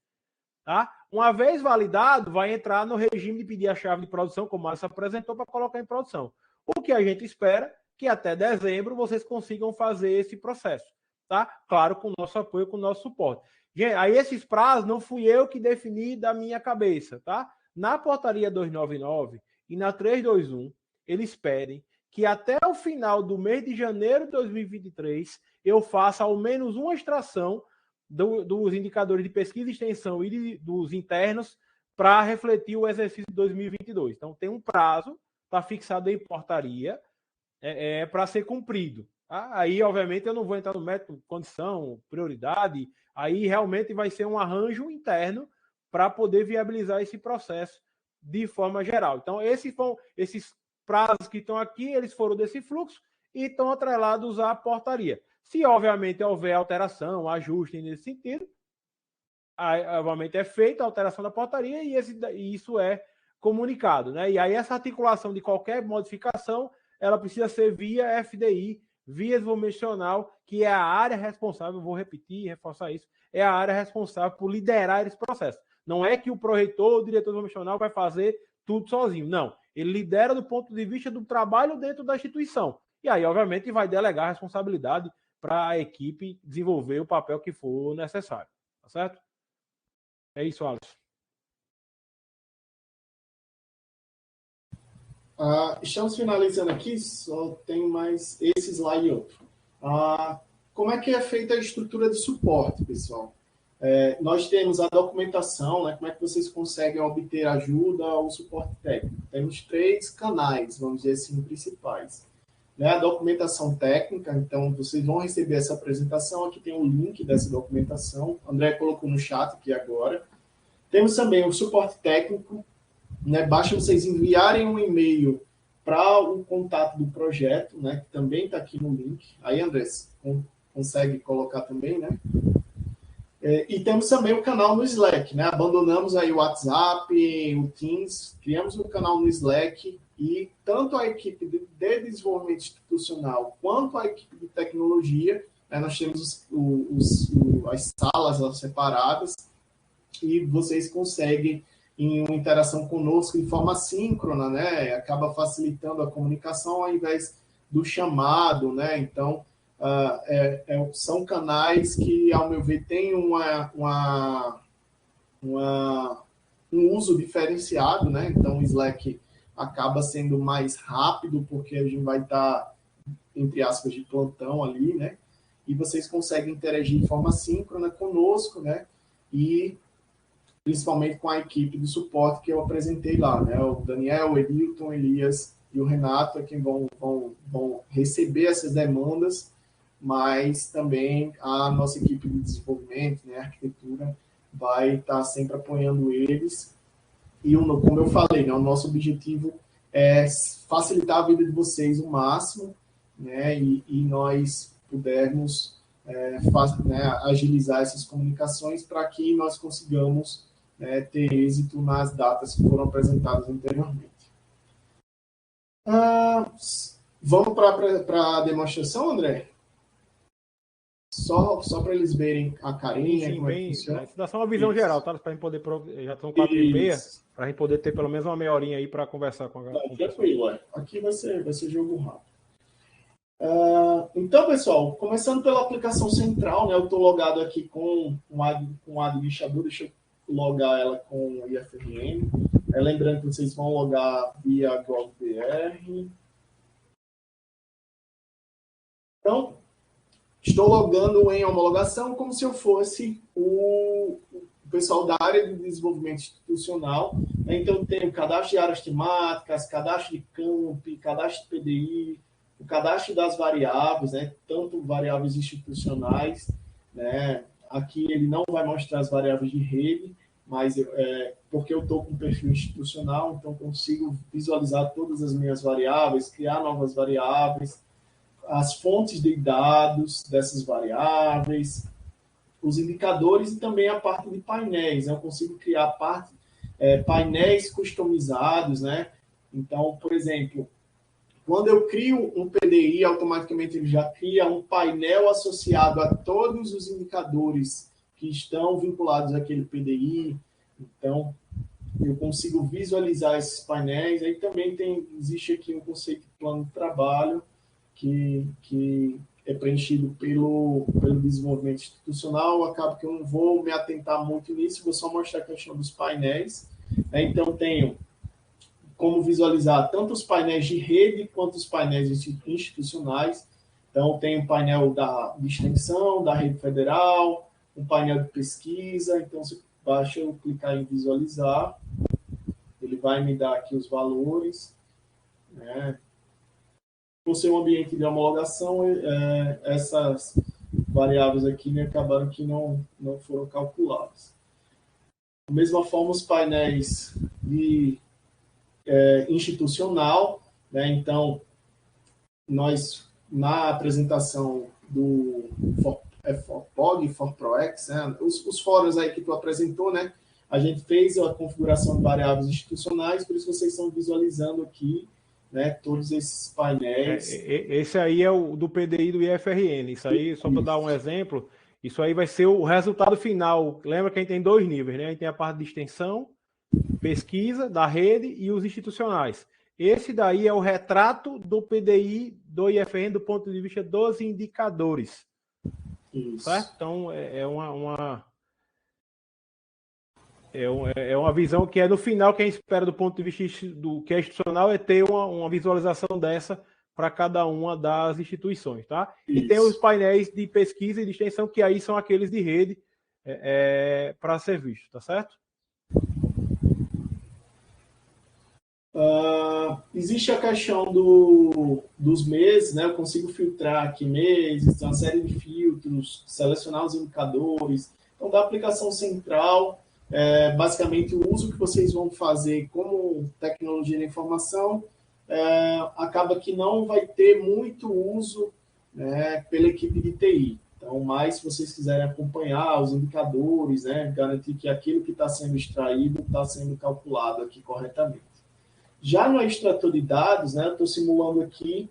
Tá? Uma vez validado, vai entrar no regime de pedir a chave de produção, como a Alisson apresentou, para colocar em produção. O que a gente espera é que até dezembro vocês consigam fazer esse processo. Tá? Claro, com o nosso apoio, com o nosso suporte. Gente, aí esses prazos não fui eu que defini da minha cabeça, tá? Na portaria 299 e na 321, eles pedem que até o final do mês de janeiro de 2023 eu faça ao menos uma extração dos indicadores de pesquisa e extensão e dos internos para refletir o exercício de 2022. Então, tem um prazo, está fixado em portaria, para ser cumprido. Aí, obviamente, eu não vou entrar no método, condição, prioridade, aí realmente vai ser um arranjo interno para poder viabilizar esse processo de forma geral. Então, esses prazos que estão aqui, eles foram desse fluxo e estão atrelados à portaria. Se, obviamente, houver alteração, ajuste nesse sentido, aí, obviamente, é feita a alteração da portaria e isso é comunicado, né? E aí essa articulação de qualquer modificação, ela precisa ser via FDI, via desenvolvimental, que é a área responsável, vou repetir, reforçar isso, é a área responsável por liderar esse processo. Não é que o pró-reitor, o diretor desenvolvimental vai fazer tudo sozinho, não. Ele lidera do ponto de vista do trabalho dentro da instituição. E aí, obviamente, vai delegar a responsabilidade para a equipe desenvolver o papel que for necessário. Tá certo? É isso, Alisson. Estamos finalizando aqui, só tem mais esse slide e outro. Como é que é feita a estrutura de suporte, pessoal? Nós temos a documentação, né, como é que vocês conseguem obter ajuda ou suporte técnico. Temos 3 canais, vamos dizer assim, principais. A documentação técnica, então vocês vão receber essa apresentação, aqui tem o link dessa documentação, o André colocou no chat aqui agora. Temos também o suporte técnico, né? Basta vocês enviarem um e-mail para o contato do projeto, né? Que também está aqui no link. Aí, André, consegue colocar também, né? E temos também o canal no Slack, né? Abandonamos aí o WhatsApp, o Teams, criamos um canal no Slack e tanto a equipe de desenvolvimento institucional quanto a equipe de tecnologia, né? Nós temos as salas separadas e vocês conseguem em uma interação conosco de forma síncrona, né? Acaba facilitando a comunicação ao invés do chamado, né? Então, são canais que, ao meu ver, têm um uso diferenciado, né? Então, o Slack acaba sendo mais rápido, porque a gente vai estar, entre aspas, de plantão ali, né? E vocês conseguem interagir de forma síncrona conosco, né? E principalmente com a equipe de suporte que eu apresentei lá, né? O Daniel, o Edilton, o Elias e o Renato é quem vão receber essas demandas, mas também a nossa equipe de desenvolvimento, né, a arquitetura, vai estar sempre apoiando eles. E, como eu falei, né, o nosso objetivo é facilitar a vida de vocês o máximo, né, e nós pudermos agilizar essas comunicações para que nós consigamos ter êxito nas datas que foram apresentadas anteriormente. Vamos para a demonstração, André? Só para eles verem a carinha, sim, como é que funciona. Isso dá só uma visão geral, tá? Para a gente poder... Já são 4h30, para a gente poder ter pelo menos uma meia horinha aí para conversar com a galera. Tranquilo, aqui vai ser jogo rápido. Então, pessoal, começando pela aplicação central, né? Eu estou logado aqui com um administrador, deixa eu logar ela com o IFRN. Lembrando que vocês vão logar via GovBR. Então, estou logando em homologação como se eu fosse o pessoal da área de desenvolvimento institucional. Então, tenho cadastro de áreas temáticas, cadastro de campi, cadastro de PDI, o cadastro das variáveis, né? Tanto variáveis institucionais, né? Aqui ele não vai mostrar as variáveis de rede, mas porque eu estou com perfil institucional, então consigo visualizar todas as minhas variáveis, criar novas variáveis, as fontes de dados dessas variáveis, os indicadores e também a parte de painéis. Eu consigo criar painéis customizados, né? Então, por exemplo, quando eu crio um PDI, automaticamente ele já cria um painel associado a todos os indicadores que estão vinculados àquele PDI. Então, eu consigo visualizar esses painéis. Aí também existe aqui um conceito de plano de trabalho que é preenchido pelo desenvolvimento institucional. Acaba que eu não vou me atentar muito nisso, vou só mostrar a questão dos painéis. Então, tenho como visualizar tanto os painéis de rede quanto os painéis institucionais. Então, tem o painel de extensão, da rede federal, um painel de pesquisa. Então, você basta eu clicar em visualizar, ele vai me dar aqui os valores, né? Por ser um ambiente de homologação, essas variáveis aqui me acabaram que não foram calculadas. Da mesma forma, os painéis de institucional, né? Então, nós, na apresentação do ForPog, ForProEx, né? Os fóruns aí que tu apresentou, né? A gente fez a configuração de variáveis institucionais, por isso vocês estão visualizando aqui, né, todos esses painéis. Esse aí é o do PDI e do IFRN. Isso aí, só para dar um exemplo, isso aí vai ser o resultado final. Lembra que a gente tem 2 níveis, né? A gente tem a parte de extensão, pesquisa da rede e os institucionais. Esse daí é o retrato do PDI, do IFRN, do ponto de vista dos indicadores. Isso. Certo? Então, é uma visão que é no final que a gente espera do ponto de vista do que é institucional, é ter uma visualização dessa para cada uma das instituições, tá? Isso. E tem os painéis de pesquisa e de extensão, que aí são aqueles de rede para ser visto, tá certo? Existe a questão dos meses, né? Eu consigo filtrar aqui meses, tem uma série de filtros, selecionar os indicadores. Então, da aplicação central, basicamente o uso que vocês vão fazer como tecnologia da informação, acaba que não vai ter muito uso, né, pela equipe de TI. Então, mais se vocês quiserem acompanhar os indicadores, né, garantir que aquilo que está sendo extraído está sendo calculado aqui corretamente. Já no extrator de dados, né, eu estou simulando aqui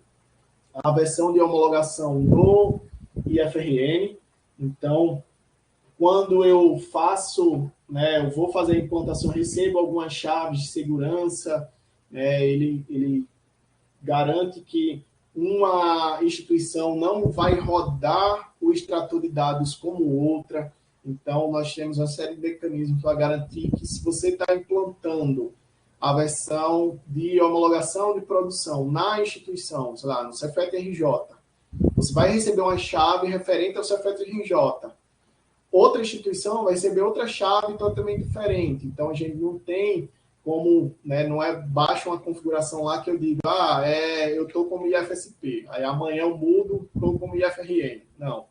a versão de homologação no IFRN. Então, quando eu faço, né, eu vou fazer a implantação, recebo algumas chaves de segurança, ele garante que uma instituição não vai rodar o extrator de dados como outra. Então, nós temos uma série de mecanismos para garantir que, se você está implantando a versão de homologação de produção na instituição, sei lá, no Cefet-RJ, você vai receber uma chave referente ao Cefet-RJ. Outra instituição vai receber outra chave totalmente diferente. Então, a gente não tem como, né, não é baixa uma configuração lá que eu digo, eu estou como IFSP, aí amanhã eu mudo, estou como IFRN. Não.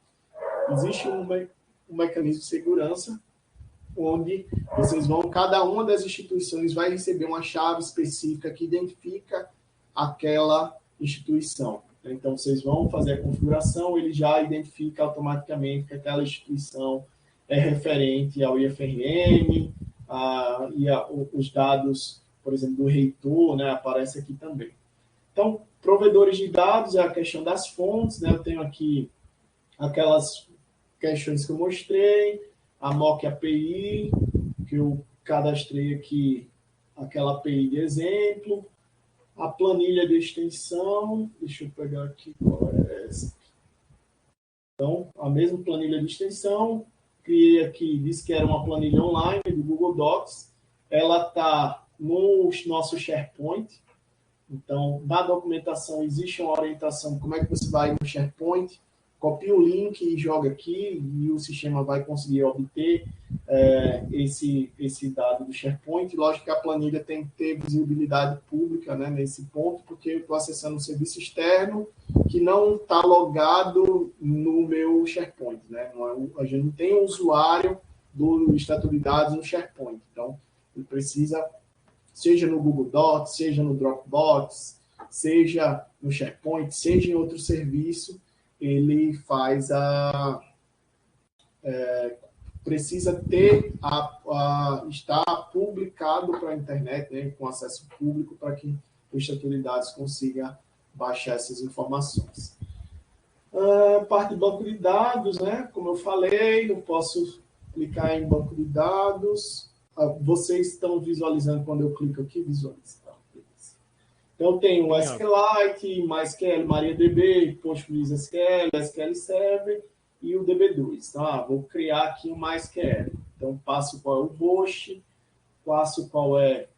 Existe um mecanismo de segurança onde vocês vão, cada uma das instituições vai receber uma chave específica que identifica aquela instituição. Então, vocês vão fazer a configuração, ele já identifica automaticamente que aquela instituição é referente ao IFRN, os dados, por exemplo, do reitor, né, aparece aqui também. Então, provedores de dados é a questão das fontes, né? Eu tenho aqui aquelas questões que eu mostrei, a mock API, que eu cadastrei aqui, aquela API de exemplo, a planilha de extensão, deixa eu pegar aqui qual é essa. Então, a mesma planilha de extensão, criei aqui, disse que era uma planilha online do Google Docs, ela está no nosso SharePoint. Então, na documentação existe uma orientação de como é que você vai no SharePoint, copia o link e joga aqui, e o sistema vai conseguir obter esse dado do SharePoint. Lógico que a planilha tem que ter visibilidade pública, né, nesse ponto, porque eu estou acessando um serviço externo que não está logado no meu SharePoint. Né? A gente não tem um usuário do extrator de dados no SharePoint. Então, ele precisa, seja no Google Docs, seja no Dropbox, seja no SharePoint, seja em outro serviço, ele faz precisa ter estar publicado para a internet, né, com acesso público, para que o extrator de dados consiga baixar essas informações. Parte de banco de dados, né, como eu falei, eu posso clicar em banco de dados. Vocês estão visualizando quando eu clico aqui, visualiza. Então, eu tenho o SQLite, MySQL, MariaDB, PostgreSQL, SQL Server e o DB2. Então, vou criar aqui um MySQL. Então, passo qual é o host, passo qual é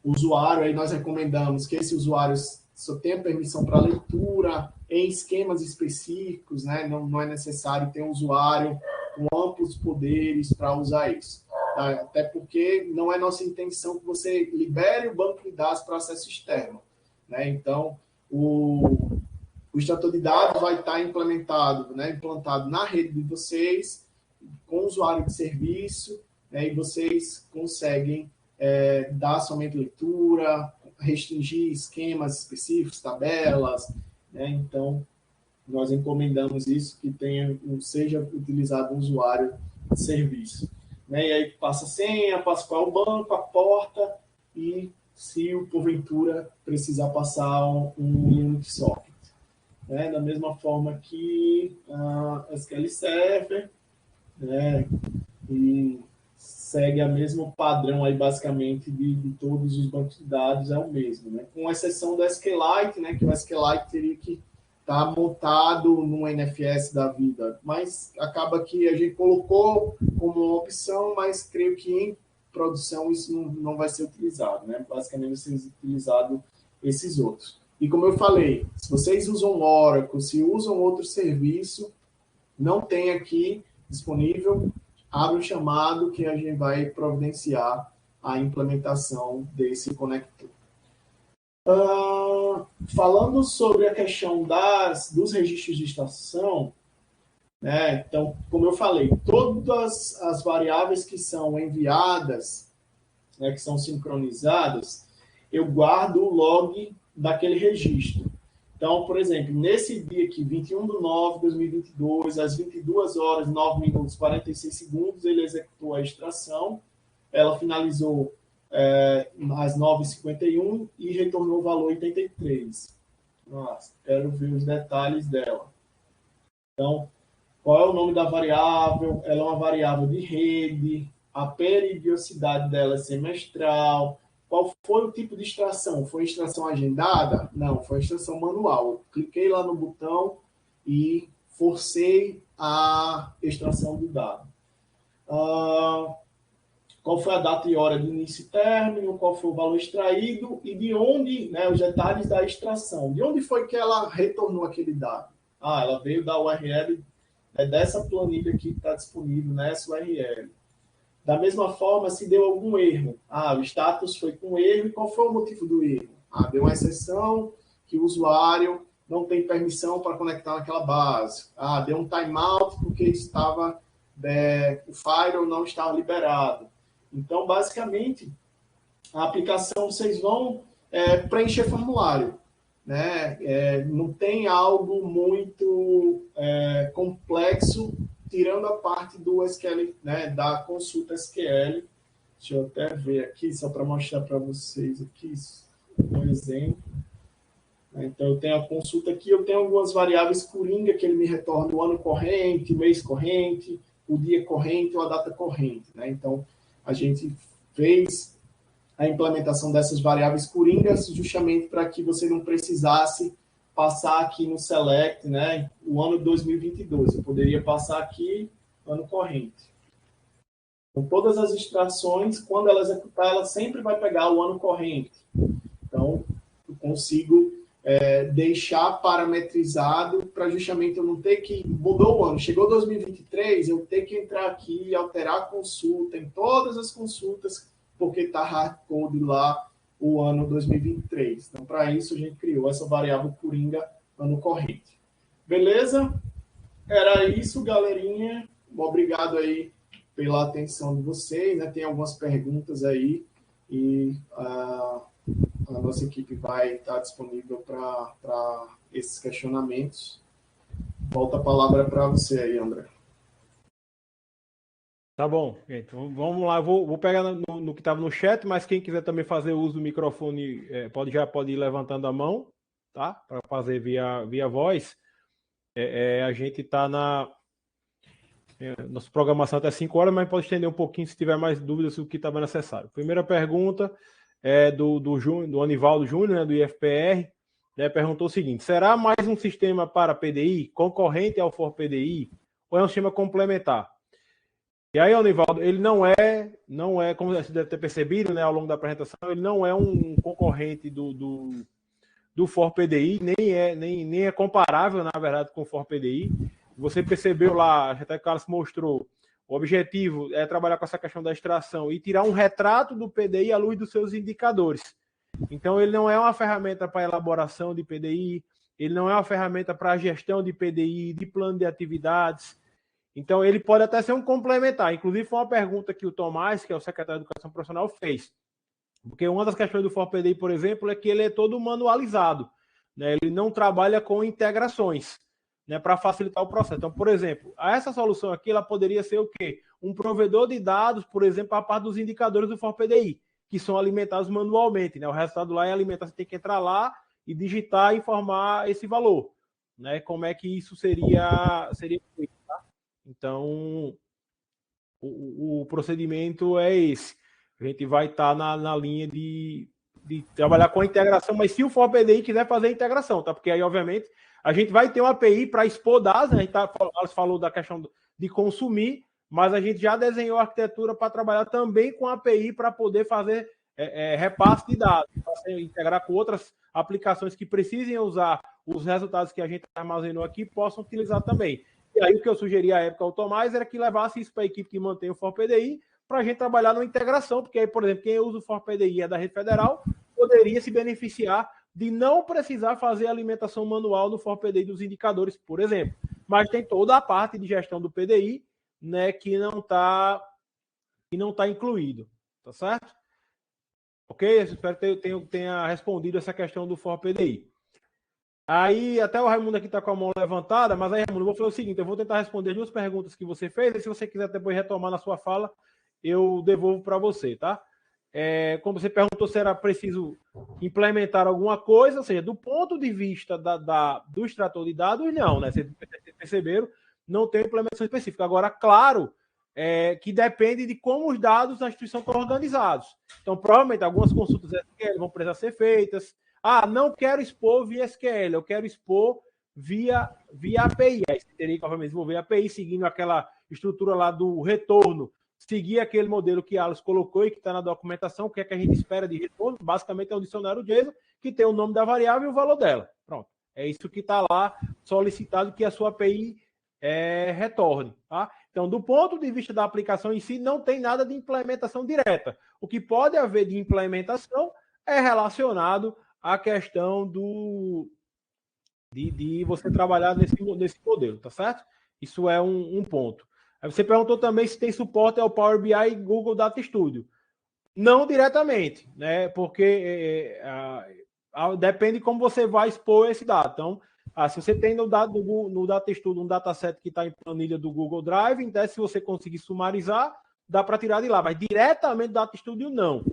o usuário. Aí nós recomendamos que esse usuário só tenha permissão para leitura em esquemas específicos, né? Não é necessário ter um usuário com amplos poderes para usar isso. tá? Até porque não é nossa intenção que você libere o banco de dados para acesso externo, né? Então, o extrator de dados vai estar implantado na rede de vocês, com o usuário de serviço, né? E vocês conseguem dar somente leitura, restringir esquemas específicos, tabelas, né? Então, nós encomendamos isso, que seja utilizado um usuário de serviço. Né? E aí passa a senha, passa qual é o banco, a porta, e se porventura precisar passar um Unix socket. Né? Da mesma forma que a SQL Server, né? E segue o mesmo padrão aí, basicamente, de todos os bancos de dados, é o mesmo. Né? Com exceção do SQLite, né? Que o SQLite teria que está montado no NFS da vida, mas acaba que a gente colocou como uma opção, mas creio que em produção isso não vai ser utilizado, né? Basicamente vai ser utilizado esses outros. E como eu falei, se vocês usam Oracle, se usam outro serviço, não tem aqui disponível, abre o chamado que a gente vai providenciar a implementação desse conector. Falando sobre a questão dos registros de extração, né? Então, como eu falei, todas as variáveis que são enviadas, né, que são sincronizadas, eu guardo o log daquele registro. Então, por exemplo, nesse dia aqui, 21/9/2022, às 22 horas, 9 minutos, 46 segundos, ele executou a extração, ela finalizou às 9h51 e retornou o valor 83. Nossa, quero ver os detalhes dela. Então, qual é o nome da variável? Ela é uma variável de rede, a periodicidade dela é semestral. Qual foi o tipo de extração? Foi extração agendada? Não, foi extração manual. Eu cliquei lá no botão e forcei a extração do dado. Qual foi a data e hora de início e término, qual foi o valor extraído e de onde, né, os detalhes da extração. De onde foi que ela retornou aquele dado? Ela veio da URL dessa planilha aqui que está disponível nessa URL. Da mesma forma, se deu algum erro. O status foi com erro e qual foi o motivo do erro? Deu uma exceção que o usuário não tem permissão para conectar naquela base. Deu um timeout porque o firewall não estava liberado. Então, basicamente, a aplicação vocês vão preencher formulário. Né? Não tem algo muito complexo, tirando a parte do SQL, né, da consulta SQL. Deixa eu até ver aqui, só para mostrar para vocês aqui um exemplo. Então, eu tenho a consulta aqui, eu tenho algumas variáveis coringa que ele me retorna o ano corrente, o mês corrente, o dia corrente ou a data corrente. Né? Então, a gente fez a implementação dessas variáveis coringas justamente para que você não precisasse passar aqui no select, né, o ano de 2022. Eu poderia passar aqui ano corrente. Então, todas as extrações, quando ela executar, ela sempre vai pegar o ano corrente. Então, eu consigo deixar parametrizado para justamente eu não ter que... Mudou o ano, chegou 2023, eu ter que entrar aqui e alterar a consulta em todas as consultas, porque está hardcode lá o ano 2023. Então, para isso, a gente criou essa variável coringa ano corrente. Beleza? Era isso, galerinha. Obrigado aí pela atenção de vocês. Né? Tem algumas perguntas aí e a nossa equipe vai estar disponível para esses questionamentos. Volta a palavra para você aí, André. Tá bom, gente. Vamos lá. Vou pegar no que estava no chat, mas quem quiser também fazer uso do microfone pode ir levantando a mão, tá? Para fazer via voz. A gente está nossa programação até 5 horas, mas pode estender um pouquinho se tiver mais dúvidas sobre o que estava necessário. Primeira pergunta é do Anivaldo Júnior, né, do IFPR. Né, perguntou o seguinte: será mais um sistema para PDI concorrente ao For PDI ou é um sistema complementar? E aí, Anivaldo, ele não é, como você deve ter percebido, né, ao longo da apresentação, ele não é um concorrente do For PDI, nem é comparável, na verdade, com o For PDI. Você percebeu lá, até que o Carlos mostrou, o objetivo é trabalhar com essa questão da extração e tirar um retrato do PDI à luz dos seus indicadores. Então, ele não é uma ferramenta para elaboração de PDI, ele não é uma ferramenta para gestão de PDI, de plano de atividades. Então, ele pode até ser um complementar. Inclusive, foi uma pergunta que o Tomás, que é o secretário de Educação Profissional, fez. Porque uma das questões do ForPDI, por exemplo, é que ele é todo manualizado, né? Ele não trabalha com integrações, né, para facilitar o processo. Então, por exemplo, essa solução aqui, ela poderia ser o quê? Um provedor de dados, por exemplo, a parte dos indicadores do ForPDI, que são alimentados manualmente, né? O resultado lá é alimentar, você tem que entrar lá e digitar e informar esse valor, né? Como é que isso seria feito, tá? Então, o procedimento é esse. A gente vai estar na linha de trabalhar com a integração, mas se o ForPDI quiser fazer a integração, tá? Porque aí, obviamente, a gente vai ter uma API para expor dados, né? A gente falou da questão de consumir, mas a gente já desenhou a arquitetura para trabalhar também com a API para poder fazer repasse de dados, para integrar com outras aplicações que precisem usar os resultados que a gente armazenou aqui, possam utilizar também. E aí o que eu sugeri à época ao Tomás era que levasse isso para a equipe que mantém o ForPDI, para a gente trabalhar numa integração, porque aí, por exemplo, quem usa o ForPDI é da rede federal, poderia se beneficiar de não precisar fazer alimentação manual no ForPDI dos indicadores, por exemplo. Mas tem toda a parte de gestão do PDI, né, que não está incluído, tá certo? Ok? Eu espero que eu tenha respondido essa questão do ForPDI. Aí, até o Raimundo aqui está com a mão levantada, mas aí, Raimundo, eu vou fazer o seguinte, eu vou tentar responder 2 perguntas que você fez, e se você quiser depois retomar na sua fala, eu devolvo para você, tá? Como você perguntou se era preciso implementar alguma coisa, ou seja, do ponto de vista do extrator de dados, não, né? Vocês perceberam, não tem implementação específica. Agora, claro, que depende de como os dados da instituição estão organizados. Então, provavelmente, algumas consultas SQL vão precisar ser feitas. Ah, não quero expor via SQL, eu quero expor via API. Aí você teria que, obviamente, desenvolver a API seguindo aquela estrutura lá do retorno, seguir aquele modelo que a Alice colocou e que está na documentação, o que é que a gente espera de retorno. Basicamente é um dicionário JSON que tem o nome da variável e o valor dela. Pronto. É isso que está lá solicitado que a sua API retorne. Tá? Então, do ponto de vista da aplicação em si, não tem nada de implementação direta. O que pode haver de implementação é relacionado à questão de você trabalhar nesse modelo, tá certo? Isso é um ponto. Aí você perguntou também se tem suporte ao Power BI e Google Data Studio. Não diretamente, né? Porque depende de como você vai expor esse dado. Então, se você tem no Data Studio um dataset que está em planilha do Google Drive, então se você conseguir sumarizar, dá para tirar de lá. Mas diretamente do Data Studio, não.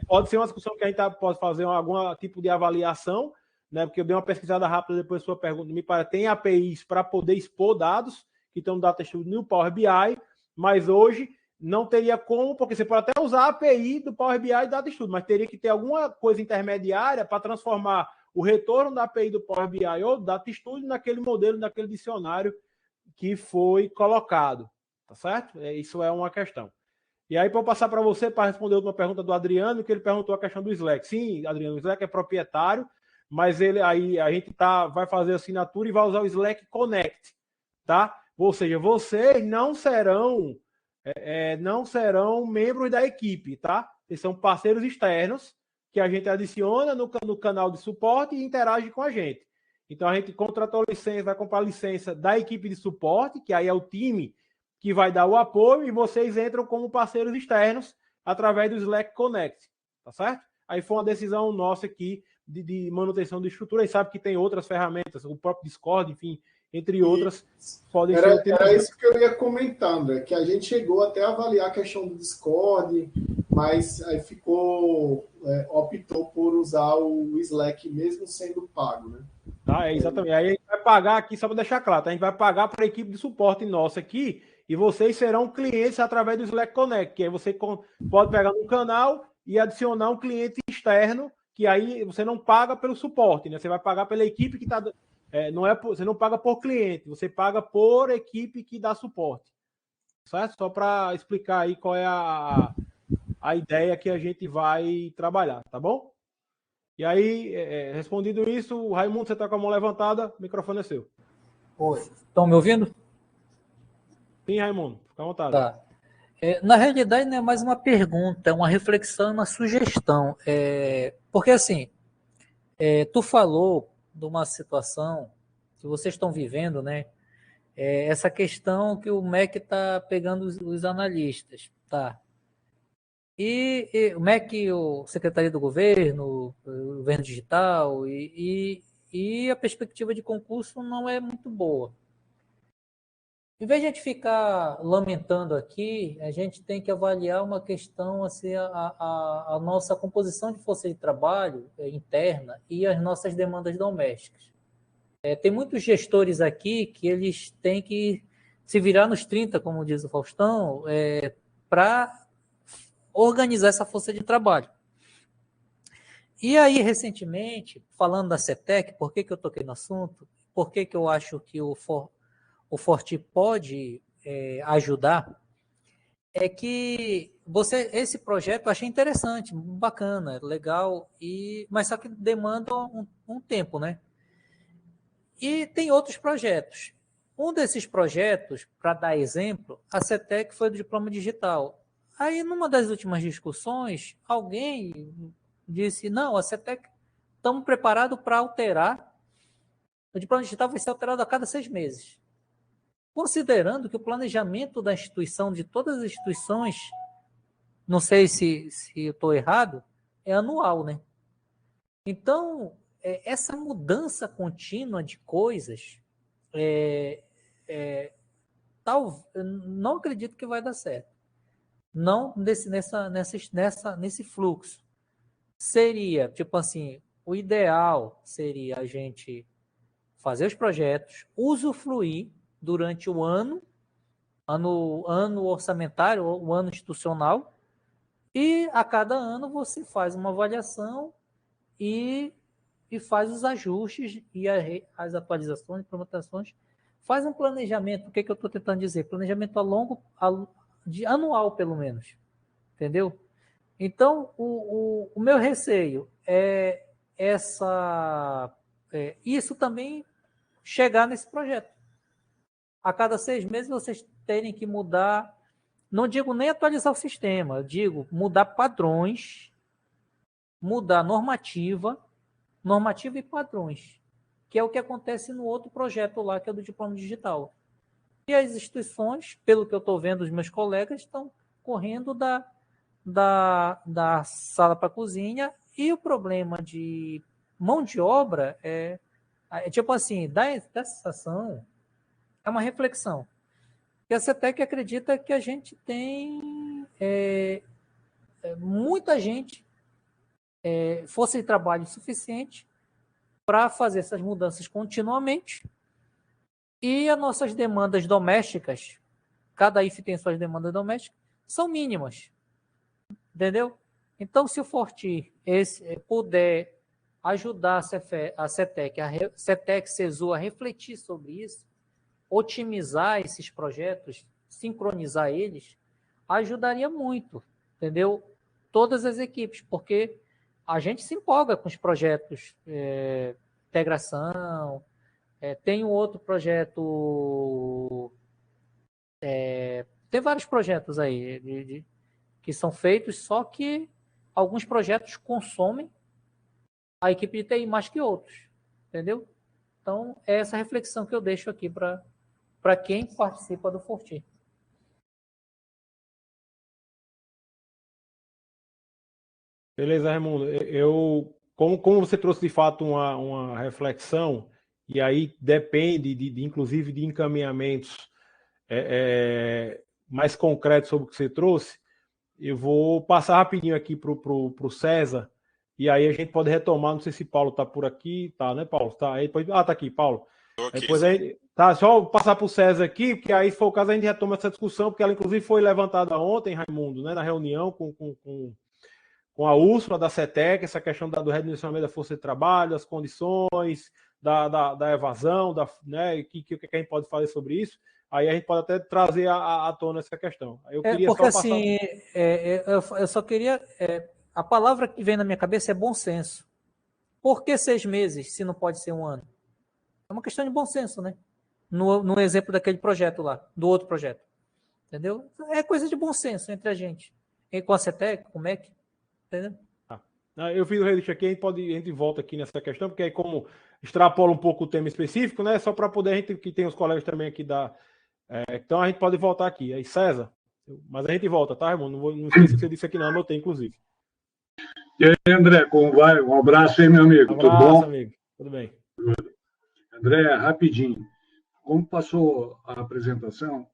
Pode ser uma discussão que a gente pode fazer algum tipo de avaliação, né? Porque eu dei uma pesquisada rápida depois da sua pergunta. Me parece tem APIs para poder expor dados que estão no Data Studio no Power BI, mas hoje não teria como, porque você pode até usar a API do Power BI e do Data Studio, mas teria que ter alguma coisa intermediária para transformar o retorno da API do Power BI ou do Data Studio naquele modelo, naquele dicionário que foi colocado, tá certo? Isso é uma questão. E aí, para eu passar para você, para responder uma pergunta do Adriano, que ele perguntou a questão do Slack. Sim, Adriano, o Slack é proprietário, mas aí a gente vai fazer assinatura e vai usar o Slack Connect, tá? Ou seja, vocês não serão membros da equipe, tá? Eles são parceiros externos que a gente adiciona no canal de suporte e interage com a gente. Então, a gente contratou licença, vai comprar licença da equipe de suporte, que aí é o time que vai dar o apoio, e vocês entram como parceiros externos através do Slack Connect, tá certo? Aí foi uma decisão nossa aqui de manutenção de estrutura, e sabe que tem outras ferramentas, o próprio Discord, enfim, entre outras, podem ser utilizadas. Era isso que eu ia comentar, André, que a gente chegou até a avaliar a questão do Discord, mas aí optou por usar o Slack mesmo sendo pago, né? Tá, exatamente. Aí a gente vai pagar aqui, só para deixar claro, tá? A gente vai pagar para a equipe de suporte nossa aqui, e vocês serão clientes através do Slack Connect, que aí você pode pegar no canal e adicionar um cliente externo, que aí você não paga pelo suporte, né? Você vai pagar pela equipe que está... você não paga por cliente, você paga por equipe que dá suporte. Certo? Só para explicar aí qual é a ideia que a gente vai trabalhar, tá bom? E aí, respondido isso, Raimundo, você está com a mão levantada, o microfone é seu. Oi, estão me ouvindo? Sim, Raimundo, fica à vontade. Tá. Na realidade, não é mais uma pergunta, é uma reflexão e uma sugestão. Porque, assim, tu falou de uma situação que vocês estão vivendo, né? Essa questão que o MEC está pegando os analistas, tá? E o MEC, o Secretaria do Governo, o Governo Digital, e a perspectiva de concurso não é muito boa. Em vez de a gente ficar lamentando aqui, a gente tem que avaliar uma questão, assim, a nossa composição de força de trabalho interna e as nossas demandas domésticas. Tem muitos gestores aqui que eles têm que se virar nos 30, como diz o Faustão, para organizar essa força de trabalho. E aí, recentemente, falando da CETEC, por que eu toquei no assunto? Por que eu acho que o Forti pode ajudar? É que esse projeto eu achei interessante, bacana, legal, mas só que demanda um tempo, né? E tem outros projetos. Um desses projetos, para dar exemplo, a CETEC foi do diploma digital. Aí, numa das últimas discussões, alguém disse, não, a CETEC, estamos preparados para alterar. O diploma digital vai ser alterado a cada 6 meses. Considerando que o planejamento da instituição, de todas as instituições, não sei se eu estou errado, é anual, né? Então, essa mudança contínua de coisas, não acredito que vai dar certo. Não nesse fluxo. Seria, tipo assim, o ideal seria a gente fazer os projetos, usufruir durante o ano orçamentário, o ano institucional, e a cada ano você faz uma avaliação e faz os ajustes e as atualizações, implementações, faz um planejamento. O que eu estou tentando dizer? Planejamento anual, pelo menos. Entendeu? Então, o meu receio é isso também chegar nesse projeto. A cada 6 meses vocês terem que mudar, não digo nem atualizar o sistema, eu digo mudar padrões, mudar normativa e padrões, que é o que acontece no outro projeto lá, que é do diploma digital. E as instituições, pelo que eu estou vendo, os meus colegas estão correndo da sala para a cozinha, e o problema de mão de obra tipo assim, dá sensação, é uma reflexão. E a CETEC acredita que a gente tem muita gente, força de trabalho suficiente para fazer essas mudanças continuamente, e as nossas demandas domésticas, cada IF tem suas demandas domésticas, são mínimas. Entendeu? Então, se o Forti puder ajudar a CETEC, CESU a refletir sobre isso, otimizar esses projetos, sincronizar eles, ajudaria muito, entendeu? Todas as equipes, porque a gente se empolga com os projetos, integração, tem um outro projeto, tem vários projetos aí que são feitos, só que alguns projetos consomem a equipe de TI mais que outros, entendeu? Então, é essa reflexão que eu deixo aqui para quem participa do Forti. Beleza, Raimundo. Como você trouxe de fato uma reflexão, e aí depende inclusive de encaminhamentos mais concretos sobre o que você trouxe, eu vou passar rapidinho aqui para o César, e aí a gente pode retomar. Não sei se Paulo está por aqui. Tá, né, Paulo? Tá, aí depois... tá aqui, Paulo. Okay. Depois aí, tá, só passar para o César aqui, porque aí, se for o caso, a gente retoma essa discussão, porque ela, inclusive, foi levantada ontem, Raimundo, né, na reunião com a Úrsula da CETEC, essa questão do redimensionamento da força de trabalho, as condições, da evasão, né, que a gente pode fazer sobre isso. Aí a gente pode até trazer à tona essa questão. Eu queria porque só passar... assim, eu só queria... a palavra que vem na minha cabeça é bom senso. Por que 6 meses, se não pode ser 1 ano? É uma questão de bom senso, né? No exemplo daquele projeto lá, do outro projeto. Entendeu? É coisa de bom senso entre a gente. E com a CETEC, com o MEC, entendeu? Eu fiz o registro aqui, a gente volta aqui nessa questão, porque aí como extrapola um pouco o tema específico, né? Só para poder a gente, que tem os colegas também aqui da... então a gente pode voltar aqui. Aí, César, mas a gente volta, tá, irmão? Não esqueça que você disse aqui não, anotei, inclusive. E aí, André, como vai? Um abraço aí, meu amigo. Tudo bom? Amigo. Tudo bem. André, rapidinho. Como passou a apresentação,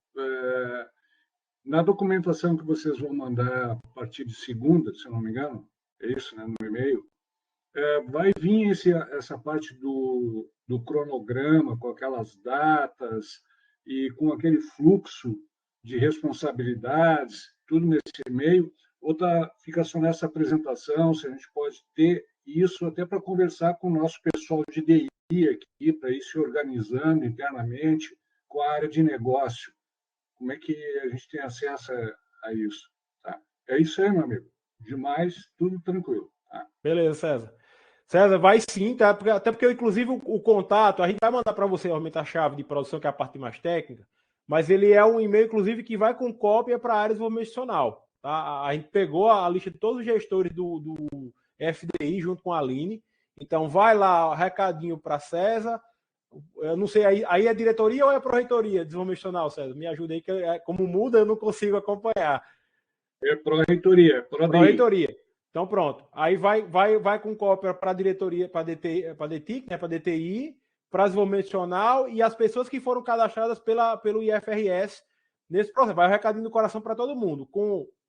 na documentação que vocês vão mandar a partir de segunda, se eu não me engano, é isso, né, no e-mail, vai vir essa parte do cronograma, com aquelas datas e com aquele fluxo de responsabilidades, tudo nesse e-mail, ou fica só nessa apresentação, se a gente pode ter isso até para conversar com o nosso pessoal de DI aqui, para ir se organizando internamente com a área de negócio. Como é que a gente tem acesso a isso? Tá? É isso aí, meu amigo. Demais, tudo tranquilo. Tá? Beleza, César. César, vai sim, tá? Até porque, inclusive, o contato, a gente vai mandar para você realmente a chave de produção, que é a parte mais técnica, mas ele é um e-mail, inclusive, que vai com cópia para a área de desenvolvimento institucional. Tá? A gente pegou a lista de todos os gestores do FDI junto com a Aline. Então, vai lá, recadinho para César. Eu não sei, aí é diretoria ou é pró-reitoria de desenvolvimento institucional, César? Me ajuda aí, que como muda, eu não consigo acompanhar. É pró-reitoria. Pró-reitoria. Então, pronto. Aí vai com cópia para a diretoria, para a DTIC, né, para a DTI, para desenvolvimento institucional e as pessoas que foram cadastradas pelo IFRS nesse processo. Vai o recadinho do coração para todo mundo.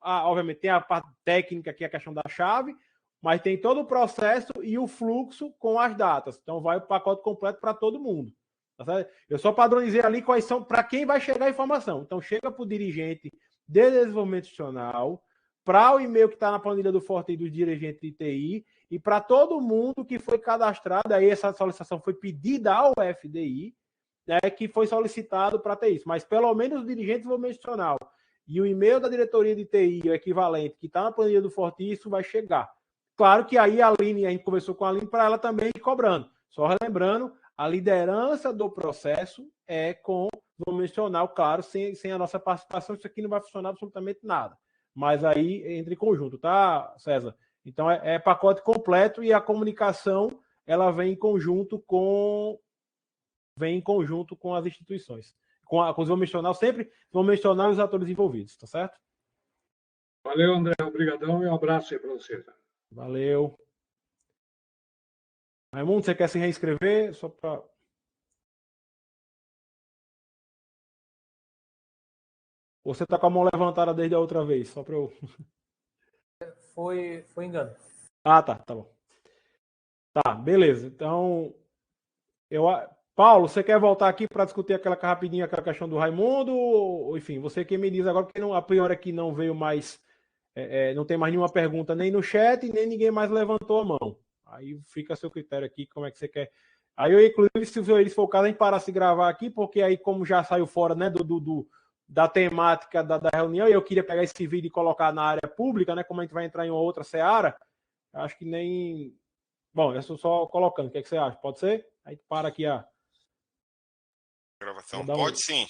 Obviamente, tem a parte técnica, que é a questão da chave, mas tem todo o processo e o fluxo com as datas. Então, vai o pacote completo para todo mundo. Tá certo? Eu só padronizei ali quais são, para quem vai chegar a informação. Então, chega para o dirigente de desenvolvimento institucional, para o e-mail que está na planilha do Forte e dos dirigentes de TI, e para todo mundo que foi cadastrado, aí essa solicitação foi pedida ao FDI, né, que foi solicitado para ter isso. Mas pelo menos o dirigente de desenvolvimento institucional e o e-mail da diretoria de TI, o equivalente, que está na planilha do Forte, isso vai chegar. Claro que aí a gente conversou com a Aline para ela também ir cobrando. Só relembrando, a liderança do processo é com o desenvolvimento institucional, claro, sem a nossa participação, isso aqui não vai funcionar absolutamente nada. Mas aí entra em conjunto, tá, César? Então é pacote completo e a comunicação ela vem em conjunto com as instituições. Com o desenvolvimento institucional, sempre desenvolvimento institucional e os atores envolvidos, tá certo? Valeu, André. Obrigadão e um abraço aí para você. Valeu. Raimundo, você quer se reinscrever? Só para... Você está com a mão levantada desde a outra vez? Só para eu... Foi engano. Tá bom. Tá, beleza. Então, Paulo, você quer voltar aqui para discutir aquela questão do Raimundo? Ou, enfim, você que me diz agora, porque a priori aqui não veio mais... não tem mais nenhuma pergunta nem no chat, nem ninguém mais levantou a mão. Aí fica a seu critério aqui, como é que você quer. Aí eu, inclusive, se for o caso, a gente parasse de gravar aqui, porque aí, como já saiu fora, né, da temática da reunião, e eu queria pegar esse vídeo e colocar na área pública, né, como a gente vai entrar em uma outra seara, acho que nem... Bom, eu estou só colocando, o que é que você acha? Pode ser? Aí para aqui a gravação. Pode sim.